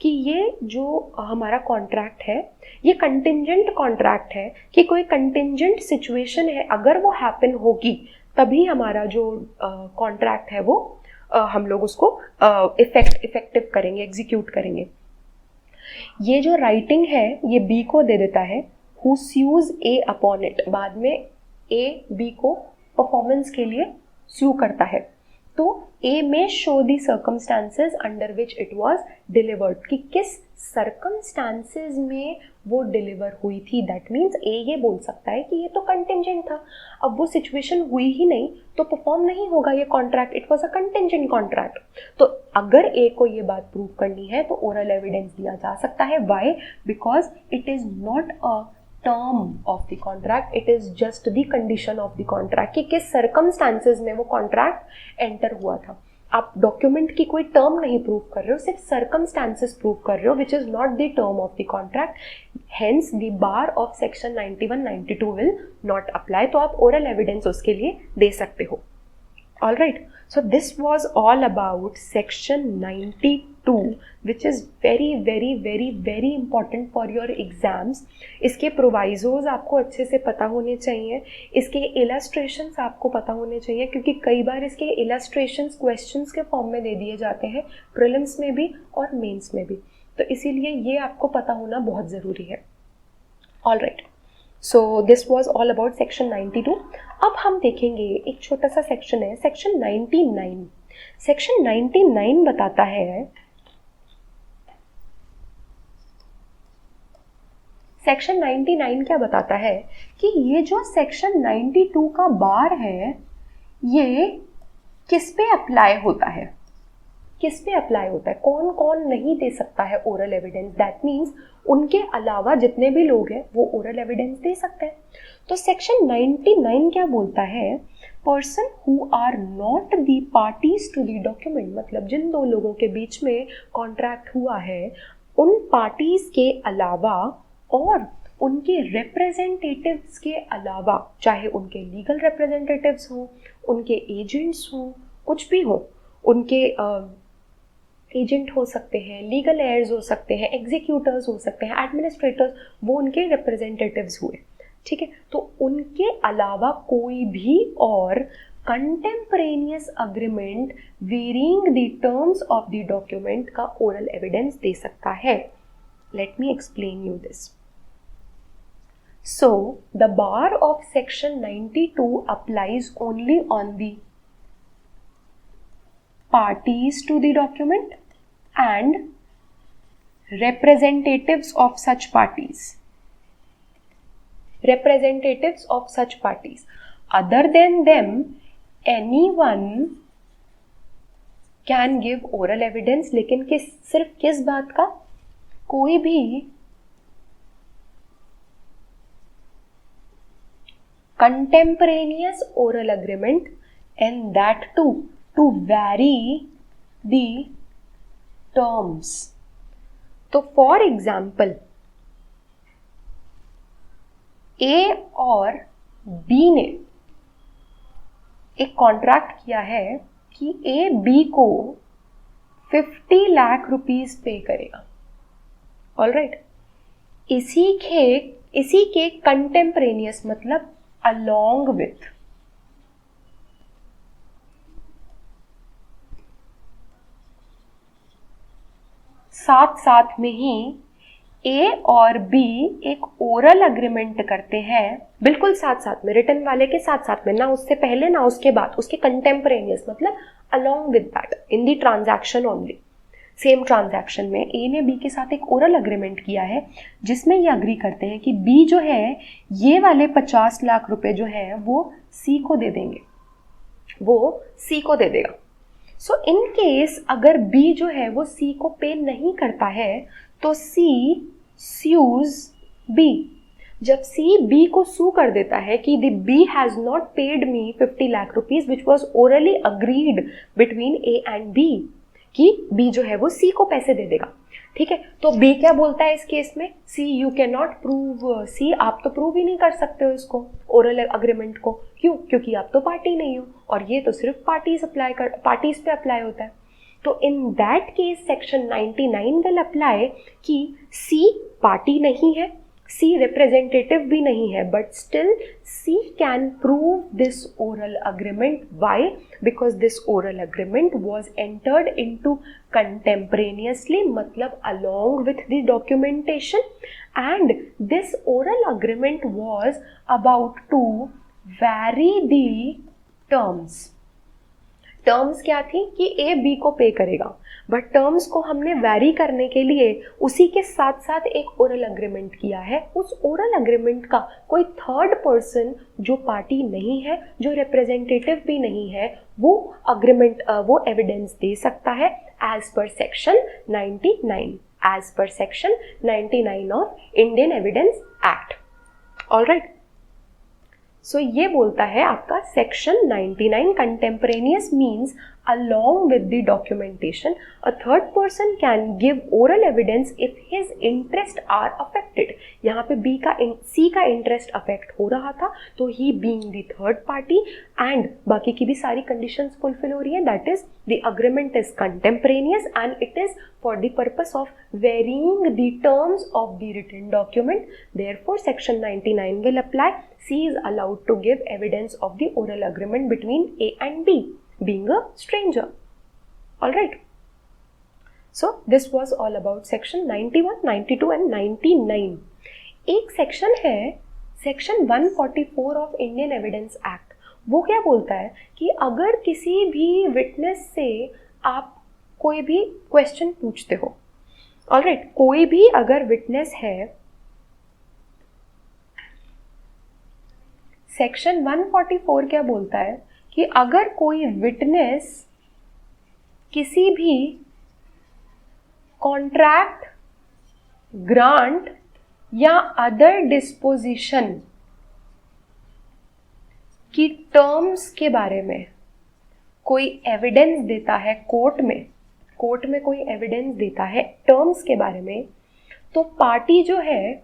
कि ये जो हमारा कॉन्ट्रैक्ट है ये कंटिंजेंट कॉन्ट्रैक्ट है कि कोई कंटिंजेंट सिचुएशन है, अगर वो हैपन होगी तभी हमारा जो कॉन्ट्रैक्ट है वो हम लोग उसको इफेक्टिव करेंगे, एग्जीक्यूट करेंगे। ये जो राइटिंग है ये बी को दे देता है, who sues A upon it। बाद में A B को परफॉर्मेंस के लिए sue करता है, तो A में show the circumstances under which it was delivered, कि किस circumstances में वो डिलीवर हुई थी। दैट मीन्स A ये बोल सकता है कि ये तो कंटिंजेंट था, अब वो सिचुएशन हुई ही नहीं तो परफॉर्म नहीं होगा ये contract, it was a contingent contract. तो अगर A को ये बात प्रूव करनी है तो ओरल एविडेंस दिया जा सकता है। Why? Because it is not a term of the contract, it is just the condition of the contract, कि किस सर्कमस्टांसेस में वो कॉन्ट्रैक्ट एंटर हुआ था। आप डॉक्यूमेंट की कोई टर्म नहीं प्रूव कर रहे हो, सिर्फ सर्कमस्टांसेस प्रूव कर रहे हो, which is not the term of the contract. Hence the bar of section 91, 92 will not apply. तो आप ओरल एविडेंस उसके लिए दे सकते हो। All right, so this was all about section 92, which is very very very very important for your exams। इसके प्रोवाइजोज आपको अच्छे से पता होने चाहिए, इसके इलस्ट्रेशंस आपको पता होने चाहिए, क्योंकि कई बार इसके इलस्ट्रेशंस क्वेश्चंस के फॉर्म में दे दिए जाते हैं, प्रीलिम्स में भी और मेंस में भी, तो इसीलिए ये आपको पता होना बहुत ज़रूरी है। All right, so this was all about section 92। अब हम देखेंगे एक छोटा सा सेक्शन है, सेक्शन 99। सेक्शन 99 बताता है, सेक्शन 99 क्या बताता है कि ये जो सेक्शन 92 का बार है ये किस पे अप्लाई होता है, किस पे अप्लाई होता है, कौन कौन नहीं दे सकता है ओरल एविडेंस। दैट मीन्स उनके अलावा जितने भी लोग हैं वो ओरल एविडेंस दे सकते हैं। तो सेक्शन 99 क्या बोलता है, person who are not the parties to the document, मतलब जिन दो लोगों के बीच में कॉन्ट्रैक्ट हुआ है उन पार्टीज के अलावा और उनके रिप्रेजेंटेटिव्स के अलावा, चाहे उनके लीगल रिप्रेजेंटेटिव्स हों, उनके एजेंट्स हों, कुछ भी हो, उनके एजेंट हो सकते हैं, लीगल एयर्स हो सकते हैं, एग्जीक्यूटर्स हो सकते हैं, एडमिनिस्ट्रेटर्स, वो उनके रिप्रेजेंटेटिव्स हुए, ठीक है। तो उनके अलावा कोई भी और contemporaneous agreement varying the terms of the document का ओरल एविडेंस दे सकता है। Let me explain you this. So the bar of section 92 applies only on the parties to the document and representatives of such parties. Representatives of such parties. Other than them, anyone can give oral evidence, लेकिन सिर्फ किस बात का, कोई भी contemporaneous oral agreement, and that too to vary the terms. तो for example A और B ने एक कॉन्ट्रैक्ट किया है कि A B को 50 लाख रुपीस पे करेगा। ऑलराइट, इसी के कंटेम्परेनियस मतलब along with, साथ साथ में ही ए और बी एक ओरल अग्रीमेंट करते हैं, बिल्कुल साथ साथ में, रिटन वाले के साथ साथ में, ना उससे पहले ना उसके बाद, उसके कंटेम्परेनियस, मतलब along with that in the transaction only, same transaction में ए ने बी के साथ एक ओरल अग्रीमेंट किया है जिसमें ये अग्री करते हैं कि बी जो है ये वाले 50 लाख रुपए जो है वो सी को दे देंगे, वो सी को दे देगा। सो इन केस अगर बी जो है वो सी को पे नहीं करता है तो सी sues B। जब सी बी को सू कर देता है कि the B has not paid me 50 lakh rupees which was orally agreed between A and B, कि बी जो है वो सी को पैसे दे देगा, ठीक है। तो बी क्या बोलता है इस केस में, सी यू कैन नॉट प्रूव, सी आप तो प्रूव ही नहीं कर सकते हो इसको, ओरल अग्रीमेंट को, क्यों, क्योंकि आप तो पार्टी नहीं हो, और ये तो सिर्फ पार्टीज पे अप्लाई होता है। तो in that case section 99 will apply कि सी पार्टी नहीं है, सी रिप्रेजेंटेटिव भी नहीं है, but still C can prove this oral agreement. Why? Because this oral agreement was entered into contemporaneously, मतलब along with the documentation, and this oral agreement was about to vary the terms। Terms क्या थी कि A B को पे करेगा, but terms को हमने vary करने के लिए उसी के साथ साथ एक ओरल अग्रीमेंट किया है। उस ओरल अग्रीमेंट का कोई थर्ड पर्सन जो पार्टी नहीं है, जो रिप्रेजेंटेटिव भी नहीं है, वो अग्रीमेंट वो एविडेंस दे सकता है एज पर सेक्शन 99, एज पर section 99 of Indian evidence act. Alright, so ये बोलता है आपका section 99 contemporaneous means along with the documentation a third person can give oral evidence if his interest are affected। यहाँ पे B का C का interest affect हो रहा था, तो he being the third party and बाकी की भी सारी conditions fulfill हो रही है, that is the agreement is contemporaneous and it is for the purpose of varying the terms of the written document, therefore section 99 will apply। C is allowed to give evidence of the oral agreement between A and B being a stranger। Alright, so this was all about section 91, 92 and 99। एक section है section 144 of Indian evidence act. वो क्या बोलता है कि अगर किसी भी विटनेस से आप कोई भी क्वेश्चन पूछते हो, ऑलराइट, कोई भी अगर विटनेस है, सेक्शन 144 क्या बोलता है कि अगर कोई विटनेस किसी भी कॉन्ट्रैक्ट, ग्रांट या अदर डिस्पोजिशन की टर्म्स के बारे में कोई एविडेंस देता है कोर्ट में कोई एविडेंस देता है टर्म्स के बारे में, तो पार्टी जो है,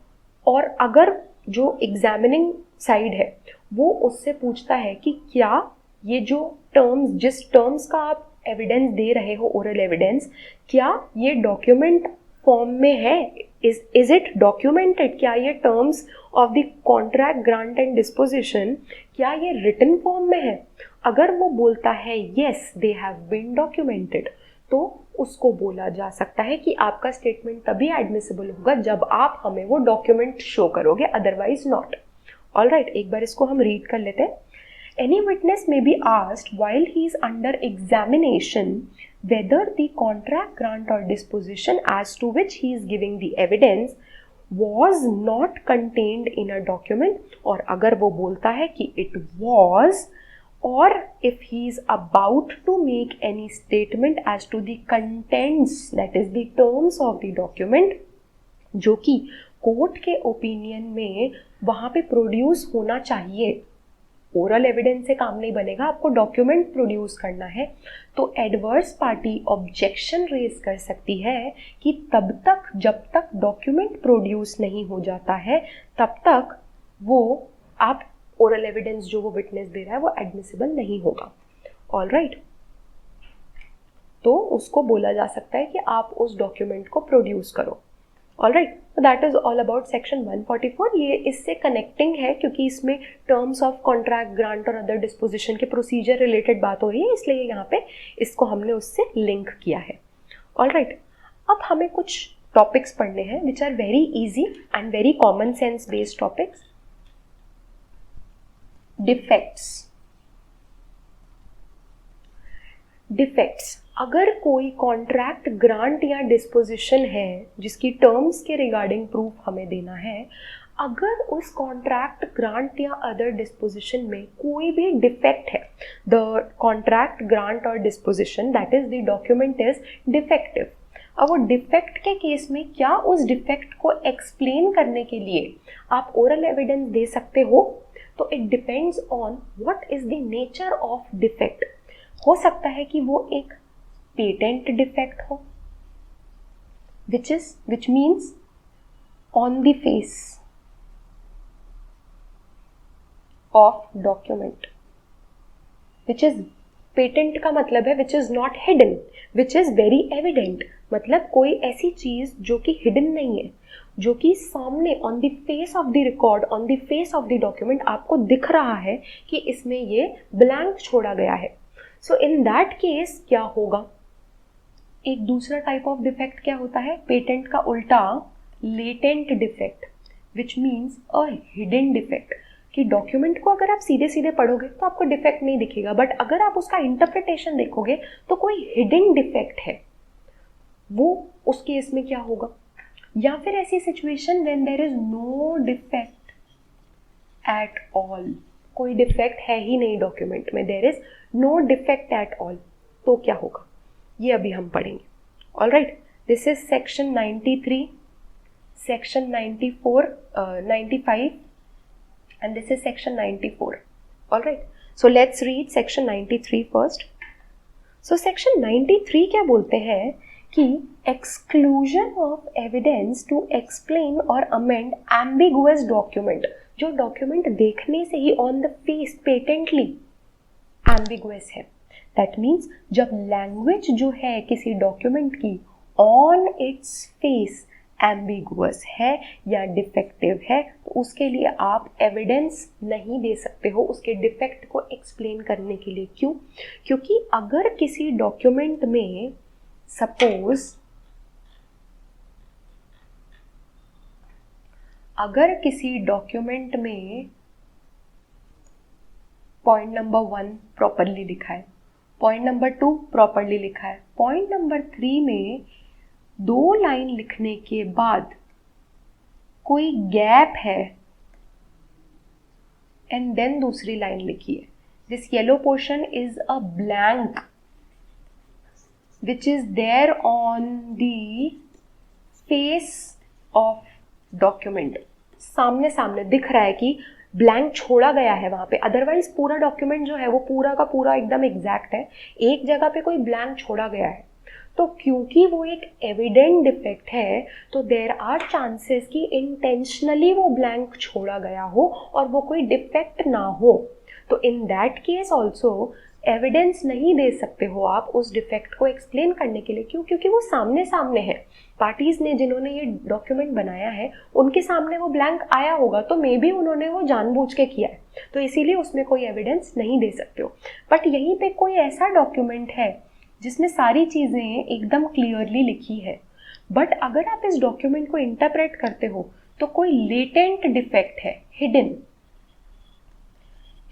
और अगर जो एग्जामिनिंग साइड है वो उससे पूछता है कि क्या ये जो टर्म्स, जिस टर्म्स का आप एविडेंस दे रहे हो, ओरल एविडेंस, क्या ये डॉक्यूमेंट फॉर्म में है, इज इट डॉक्यूमेंटेड, क्या ये terms of the contract, grant and disposition क्या ये रिटन फॉर्म में है। अगर वो बोलता है yes they have been documented, तो उसको बोला जा सकता है कि आपका स्टेटमेंट तभी एडमिसिबल होगा जब आप हमें वो डॉक्यूमेंट शो करोगे, अदरवाइज नॉट। ऑलराइट, एक बार इसको हम रीड कर लेते हैं। Any witness may be asked while he is under examination whether the contract, grant or disposition as to which he is giving the evidence was not contained in a document, और अगर वो बोलता है कि it was, or if he is about to make any statement as to the contents, that is the terms of the document, जो कि court के opinion में वहाँ पे प्रोड्यूस होना चाहिए। ओरल एविडेंस से काम नहीं बनेगा, आपको डॉक्यूमेंट प्रोड्यूस करना है, तो एडवर्स पार्टी ऑब्जेक्शन रेज कर सकती है कि तब तक जब तक डॉक्यूमेंट प्रोड्यूस नहीं हो जाता है तब तक वो आप ओरल एविडेंस जो वो विटनेस दे रहा है वो एडमिसिबल नहीं होगा। ऑलराइट, तो उसको बोला जा सकता है कि आप उस डॉक्यूमेंट को प्रोड्यूस करो। Alright, so that is all about section 144। ये इससे कनेक्टिंग है क्योंकि इसमें टर्म्स ऑफ कॉन्ट्रैक्ट, ग्रांट और अदर डिस्पोजिशन के प्रोसीजर रिलेटेड बात हो रही है, इसलिए यहाँ पे इसको हमने उससे लिंक किया है। ऑलराइट, अब हमें कुछ टॉपिक्स पढ़ने हैं which are very easy and very common sense based topics. Defects. अगर कोई कॉन्ट्रैक्ट, ग्रांट या डिस्पोजिशन है जिसकी टर्म्स के रिगार्डिंग प्रूफ हमें देना है, अगर उस कॉन्ट्रैक्ट, ग्रांट या अदर डिस्पोजिशन में कोई भी डिफेक्ट है, द कॉन्ट्रैक्ट, ग्रांट और disposition that is the document is defective. अब वो डिफेक्ट के केस में क्या उस डिफेक्ट को एक्सप्लेन करने के लिए आप ओरल एविडेंस दे सकते हो? तो it depends on what is the nature of defect. हो सकता है कि वो एक पेटेंट डिफेक्ट हो, which means on the face of document, which is patent का मतलब है which is not hidden, which is very evident. मतलब कोई ऐसी चीज जो कि hidden नहीं है, जो कि सामने on the face of the record, on the face of the document आपको दिख रहा है कि इसमें ये blank छोड़ा गया है. So in that case क्या होगा? एक दूसरा टाइप ऑफ डिफेक्ट क्या होता है? पेटेंट का उल्टा latent defect, which means a hidden defect. कि डॉक्यूमेंट को अगर आप सीधे सीधे पढ़ोगे तो आपको डिफेक्ट नहीं दिखेगा, बट अगर आप उसका इंटरप्रिटेशन देखोगे तो कोई हिडन डिफेक्ट है, वो उस केस में क्या होगा? या फिर ऐसी situation when there is no defect at all, कोई डिफेक्ट है ही नहीं डॉक्यूमेंट में, there is no defect at all, तो क्या होगा? ये अभी हम पढ़ेंगे. All right, this is section 93, section 94, 95 and this is section 94. All right, so let's read section 93 first. So section 93 क्या बोलते हैं कि exclusion of evidence to explain or amend ambiguous document, जो document देखने से ही on the face patently ambiguous है. That means जब language जो है किसी document की on its face एम्बिगुअस है या डिफेक्टिव है, तो उसके लिए आप एविडेंस नहीं दे सकते हो उसके डिफेक्ट को एक्सप्लेन करने के लिए. क्यों? क्योंकि अगर किसी डॉक्यूमेंट में सपोज पॉइंट नंबर 1 प्रॉपरली लिखा है, पॉइंट नंबर 2 प्रॉपरली लिखा है, पॉइंट नंबर 3 में 2 लाइन लिखने के बाद कोई गैप है एंड देन दूसरी लाइन लिखी है, this yellow portion is a blank which is there on the face of document. सामने सामने दिख रहा है कि ब्लैंक छोड़ा गया है वहां पे, अदरवाइज पूरा डॉक्यूमेंट जो है वो पूरा का पूरा एकदम एग्जैक्ट है, एक जगह पे कोई ब्लैंक छोड़ा गया है. तो क्योंकि वो एक एविडेंट डिफेक्ट है तो देयर आर चांसेस कि इंटेंशनली वो ब्लैंक छोड़ा गया हो और वो कोई डिफेक्ट ना हो. तो in that case also evidence नहीं दे सकते हो आप उस डिफेक्ट को एक्सप्लेन करने के लिए. क्यों? क्योंकि वो सामने सामने है, पार्टीज ने जिन्होंने ये डॉक्यूमेंट बनाया है उनके सामने वो ब्लैंक आया होगा, तो मे बी उन्होंने वो जानबूझ के किया है, तो इसीलिए उसमें कोई एविडेंस नहीं दे सकते हो. बट यहीं पे कोई ऐसा डॉक्यूमेंट है जिसमें सारी चीज़ें एकदम क्लियरली लिखी है, बट अगर आप इस डॉक्यूमेंट को इंटरप्रेट करते हो तो कोई लेटेंट डिफेक्ट है, हिडन,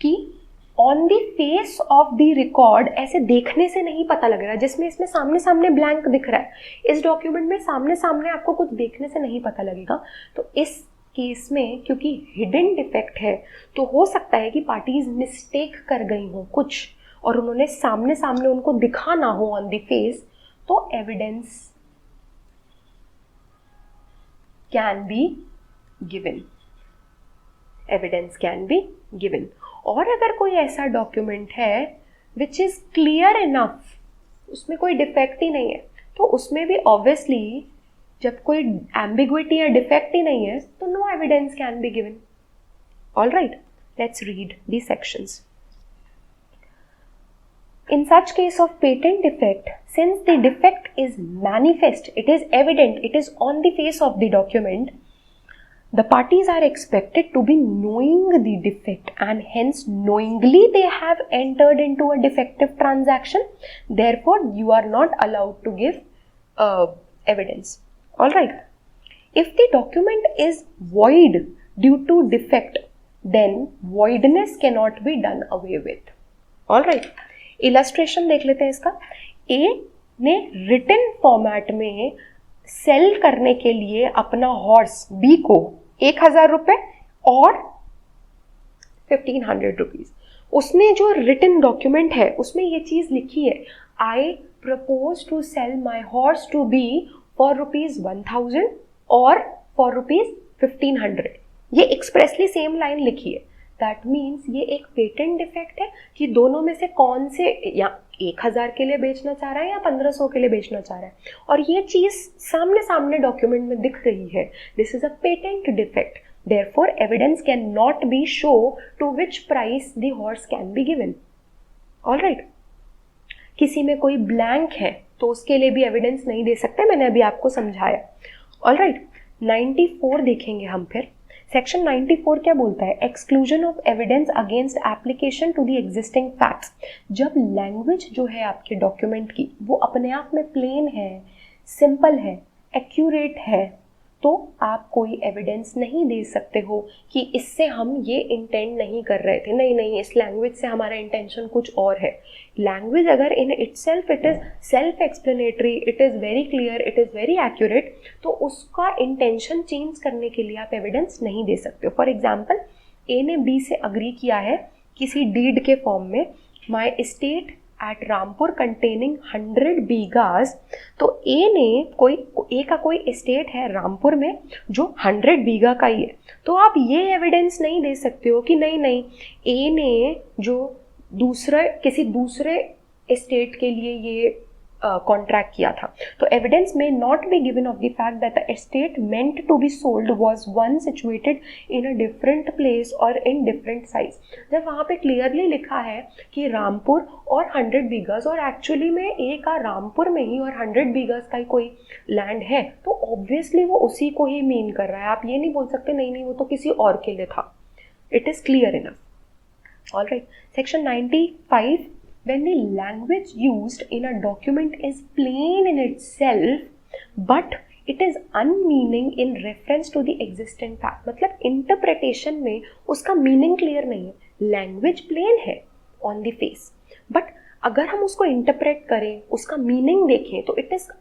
कि on the face of the record ऐसे देखने से नहीं पता लग रहा, जिसमें इसमें सामने सामने ब्लैंक दिख रहा है, इस डॉक्यूमेंट में सामने सामने आपको कुछ देखने से नहीं पता लगेगा. तो इस केस में क्योंकि हिडन डिफेक्ट है तो हो सकता है कि पार्टीज मिस्टेक कर गई हो कुछ और उन्होंने सामने सामने उनको दिखा ना हो ऑन द फेस, तो evidence can be given, evidence can be given. और अगर कोई ऐसा डॉक्यूमेंट है विच इज क्लियर इनफ, उसमें कोई डिफेक्ट ही नहीं है, तो उसमें भी ऑब्वियसली जब कोई एम्बिग्विटी या डिफेक्ट ही नहीं है तो no evidence can be given. All right, let's read the sections. In such case of patent defect, since the defect is manifest, it is evident, it is on the face of the document, the parties are expected to be knowing the defect and hence knowingly they have entered into a defective transaction. Therefore, you are not allowed to give evidence. All right. If the document is void due to defect, then voidness cannot be done away with. All right. Illustration देख लेते हैं इसका. A ने written format में cell करने के लिए अपना हॉर्स B को 1,000 रुपए और 1,500 रुपीज. उसने जो written document है उसमें ये चीज लिखी है, I propose to sell my horse to B for rupees 1,000 और फॉर रुपीज 1,500. ये एक्सप्रेसली सेम लाइन लिखी है. दैट मीन्स ये एक पेटेंट डिफेक्ट है कि दोनों में से कौन से, या 1,000 के लिए बेचना चाह रहा है या 1,500 के लिए बेचना चाह रहा है, और ये चीज सामने सामने डॉक्यूमेंट में दिख रही है. This is a patent defect. Therefore evidence can not be show to which price the horse can be given. All right. किसी में कोई ब्लैंक है तो उसके लिए भी एविडेंस नहीं दे सकते, मैंने अभी आपको समझाया. All right. 94 देखेंगे हम फिर. सेक्शन 94 क्या बोलता है? Exclusion of evidence against application to the existing facts. जब लैंग्वेज जो है आपके डॉक्यूमेंट की वो अपने आप में प्लेन है, सिंपल है, एक्यूरेट है, तो आप कोई एविडेंस नहीं दे सकते हो कि इससे हम ये इंटेंड नहीं कर रहे थे. नहीं, इस लैंग्वेज से हमारा इंटेंशन कुछ और है. लैंग्वेज अगर in itself it is self explanatory, it is very clear, it is very accurate, तो उसका इंटेंशन चेंज करने के लिए आप एविडेंस नहीं दे सकते हो. फॉर एग्जाम्पल, ए ने बी से अग्री किया है किसी डीड के फॉर्म में, माई एस्टेट एट रामपुर कंटेनिंग 100 बीघास. तो ए का कोई एस्टेट है रामपुर में जो 100 बीघा का ही है. तो आप ये एविडेंस नहीं दे सकते हो कि नहीं ए ने जो किसी दूसरे एस्टेट के लिए ये कॉन्ट्रैक्ट किया था. तो evidence may not be given of the fact that the estate meant to be sold was one situated in a different place और इन डिफरेंट साइज. जब वहाँ पे क्लियरली लिखा है कि रामपुर और 100 बीघास, और एक्चुअली में ए का रामपुर में ही और 100 बीघास का ही कोई लैंड है, तो ऑब्वियसली वो उसी को ही मीन कर रहा है. आप ये नहीं बोल सकते नहीं वो तो किसी और के लिए था. It is clear enough. All right. Section 95, when the language used in a document is plain in itself but it is unmeaning in reference to the existing fact. मतलब interpretation में उसका meaning clear नहीं है. Language plain है on the face, but अगर हम उसको interpret करें, उसका meaning देखें, तो it is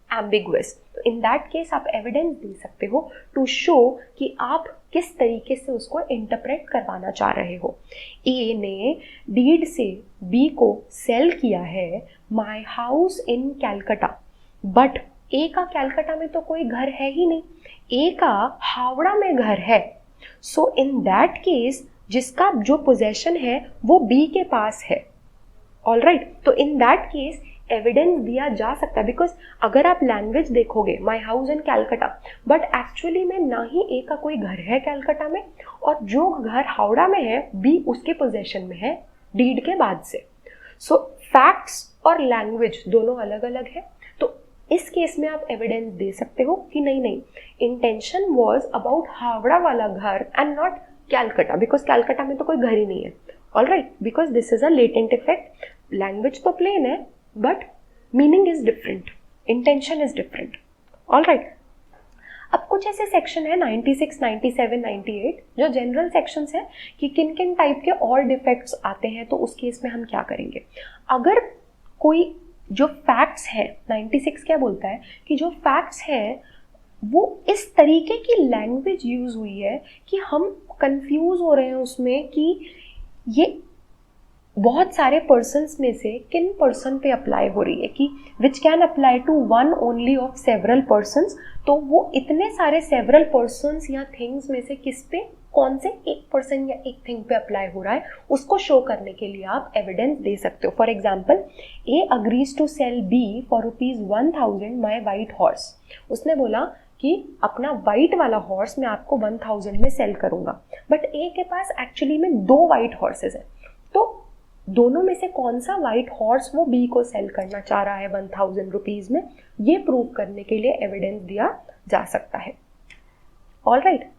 ambiguous. तो in that case आप evidence दे सकते हो to show कि आप किस तरीके से उसको इंटरप्रेट करवाना चाह रहे हो. ए ने डीड से बी को सेल किया है my house in Calcutta, but A का कैलकाटा में तो कोई घर है ही नहीं, ए का हावड़ा में घर है. सो इन दैट केस जिसका जो पोजेशन है वो बी के पास है. All right. तो इन दैट केस एविडेंस दिया जा सकता है, बिकॉज अगर आप लैंग्वेज देखोगे माई house in Calcutta, but actually में ना ही ए का कोई घर है कैलकाटा में, और जो घर हावड़ा में है बी उसके पोजेशन में है डीड के बाद से. सो फैक्ट्स और लैंग्वेज दोनों अलग अलग है. तो इस केस में आप एविडेंस दे सकते हो कि नहीं इंटेंशन वॉज अबाउट हावड़ा वाला घर and not Calcutta, because Calcutta में तो कोई घर ही नहीं है. All right. Because this is a latent effect. Language तो प्लेन है but meaning is different, intention is different. all right. अब कुछ ऐसे सेक्शन है 96, 97, 98 जो जनरल सेक्शंस है कि किन किन टाइप के और डिफेक्ट्स आते हैं, तो उस केस में हम क्या करेंगे. अगर कोई जो फैक्ट्स है, 96 क्या बोलता है कि जो फैक्ट्स है वो इस तरीके की लैंग्वेज यूज हुई है कि हम कंफ्यूज हो रहे हैं उसमें कि ये बहुत सारे पर्सन्स में से किन पर्सन पे अप्लाई हो रही है, कि which can apply to one only of several persons. तो वो इतने सारे सेवरल पर्सन्स या थिंग्स में से किस पे, कौन से एक पर्सन या एक थिंग पे अप्लाई हो रहा है, उसको शो करने के लिए आप एविडेंस दे सकते हो. For example, A agrees to sell B for rupees 1,000 my white horse. उसने बोला कि अपना वाइट वाला हॉर्स मैं आपको 1,000 में सेल करूंगा, बट ए के पास एक्चुअली में 2 वाइट हॉर्सेस हैं. तो दोनों में से कौन सा वाइट हॉर्स वो बी को सेल करना चाह रहा है 1,000 रुपीज में, ये प्रूव करने के लिए एविडेंस दिया जा सकता है. All right.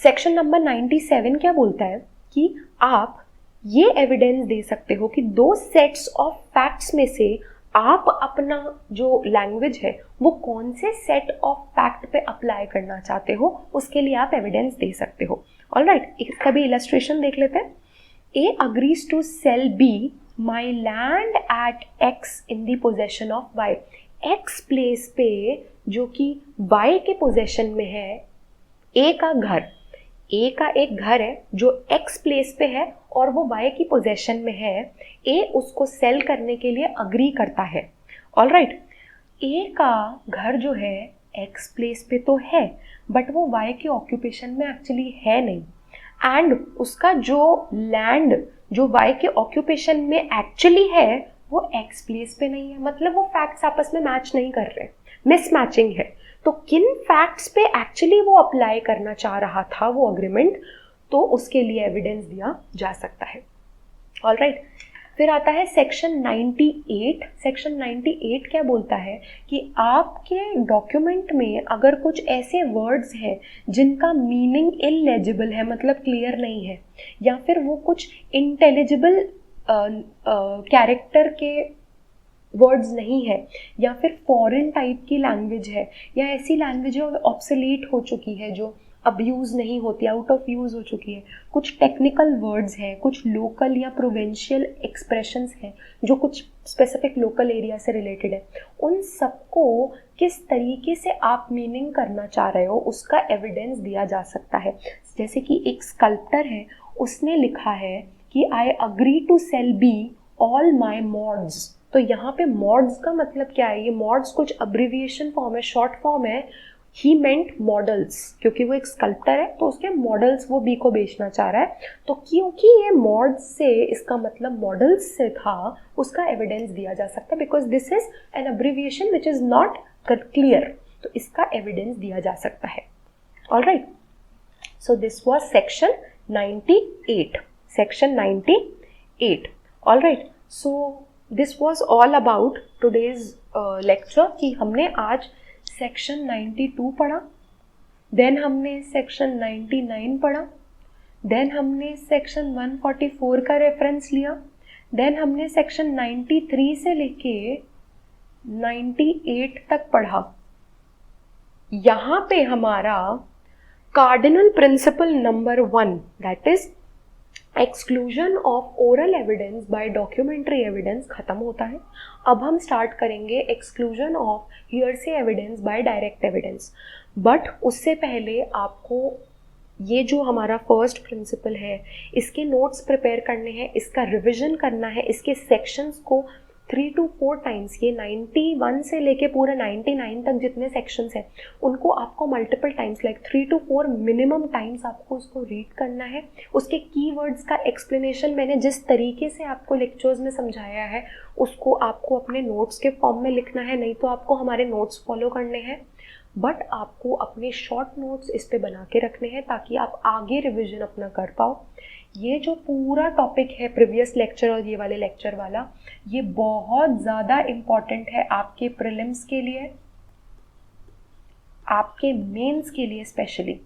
सेक्शन नंबर 97 क्या बोलता है कि आप ये एविडेंस दे सकते हो कि 2 सेट्स ऑफ फैक्ट्स में से आप अपना जो लैंग्वेज है वो कौन से सेट ऑफ फैक्ट पे अप्लाई करना चाहते हो, उसके लिए आप एविडेंस दे सकते हो. ऑलराइट, इसका भी इलस्ट्रेशन देख लेते हैं. A agrees to sell B my land at X in the possession of Y. X place पे जो कि Y के पोजेशन में है, A का घर, A का एक घर है जो X प्लेस पे है और वो Y की पोजेशन में है. A उसको सेल करने के लिए अग्री करता है. ऑलराइट, A का घर जो है X प्लेस पे तो है बट वो Y के ऑक्यूपेशन में एक्चुअली है नहीं. एंड उसका जो लैंड जो Y के ऑक्यूपेशन में एक्चुअली है वो X प्लेस पे नहीं है. मतलब वो फैक्ट्स आपस में मैच नहीं कर रहे, मिसमैचिंग है. तो किन फैक्ट्स पे एक्चुअली वो अप्लाई करना चाह रहा था वो अग्रीमेंट, तो उसके लिए एविडेंस दिया जा सकता है. ऑलराइट, फिर आता है सेक्शन 98. सेक्शन 98 क्या बोलता है कि आपके डॉक्यूमेंट में अगर कुछ ऐसे वर्ड्स हैं जिनका मीनिंग इलेजिबल है, मतलब क्लियर नहीं है, या फिर वो कुछ इंटेलिजिबल कैरेक्टर के वर्ड्स नहीं है, या फिर फॉरेन टाइप की लैंग्वेज है, या ऐसी लैंग्वेज जो ऑब्सोलीट हो चुकी है, जो अब यूज़ नहीं होती, आउट ऑफ यूज़ हो चुकी है, कुछ टेक्निकल वर्ड्स हैं, कुछ लोकल या प्रोविंशियल एक्सप्रेशंस हैं जो कुछ स्पेसिफिक लोकल एरिया से रिलेटेड है, उन सबको किस तरीके से आप मीनिंग करना चाह रहे हो उसका एविडेंस दिया जा सकता है. जैसे कि एक स्कल्प्टर है, उसने लिखा है कि I agree to sell be all my mods. तो यहाँ पे मॉड्स का मतलब क्या है? ये मॉड्स कुछ अब्रिविएशन फॉर्म है, शॉर्ट फॉर्म है. ही मेंट मॉडल्स, क्योंकि वो एक स्कल्प्टर है तो उसके मॉडल्स वो बी को बेचना चाह रहा है. तो क्योंकि ये मॉड्स से इसका मतलब मॉडल्स से था, उसका एविडेंस दिया जा सकता है because this is an abbreviation which is not clear. तो इसका एविडेंस दिया जा सकता है. Alright, so this was section 98. Section 98. Alright, so this was all about today's lecture कि हमने आज सेक्शन 92 पढ़ा, देन हमने सेक्शन 99 पढ़ा, देन हमने सेक्शन 144 का रेफरेंस लिया, देन हमने सेक्शन 93 से लेके 98 तक पढ़ा. यहाँ पे हमारा cardinal principle number 1 that is exclusion of oral evidence by documentary evidence खत्म होता है. अब हम स्टार्ट करेंगे exclusion of hearsay evidence bye direct evidence. But उससे पहले आपको ये जो हमारा फर्स्ट प्रिंसिपल है इसके नोट्स प्रिपेयर करने हैं, इसका रिविजन करना है, इसके सेक्शंस को 3 to 4 टाइम्स, ये 91 से लेके पूरा 99 तक जितने सेक्शंस हैं उनको आपको multiple times like 3 to 4 minimum times आपको उसको रीड करना है. उसके कीवर्ड्स का एक्सप्लेनेशन मैंने जिस तरीके से आपको लेक्चर्स में समझाया है उसको आपको अपने नोट्स के फॉर्म में लिखना है, नहीं तो आपको हमारे नोट्स फॉलो करने हैं. बट आपको अपने शॉर्ट नोट्स इस पे बना के रखने हैं ताकि आप आगे रिविजन अपना कर पाओ. ये जो पूरा टॉपिक है प्रीवियस लेक्चर और ये वाले लेक्चर वाला, ये बहुत ज़्यादा इम्पॉर्टेंट है आपके प्रीलिम्स के लिए, आपके मेंस के लिए स्पेशली,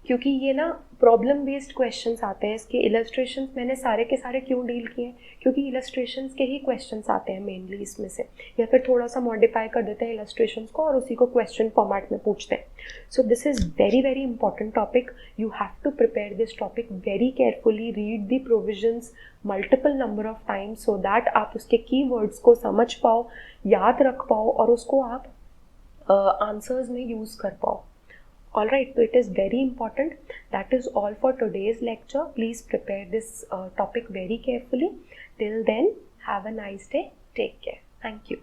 क्योंकि ये ना प्रॉब्लम बेस्ड क्वेश्चंस आते हैं. इसके इलस्ट्रेशंस मैंने सारे के सारे क्यों डील किए, क्योंकि इलस्ट्रेशंस के ही क्वेश्चंस आते हैं मेनली इसमें से, या फिर थोड़ा सा मॉडिफाई कर देते हैं इलस्ट्रेशंस को और उसी को क्वेश्चन फॉर्मेट में पूछते हैं. So this is very very important topic. You have to prepare this topic very carefully, read the provisions multiple number of times so that आप उसके कीवर्ड्स को समझ पाओ, याद रख पाओ और उसको आप आंसर्स में यूज़ कर पाओ. Alright, so it is very important. That is all for today's lecture. Please prepare this topic very carefully. Till then, have a nice day. Take care. Thank you.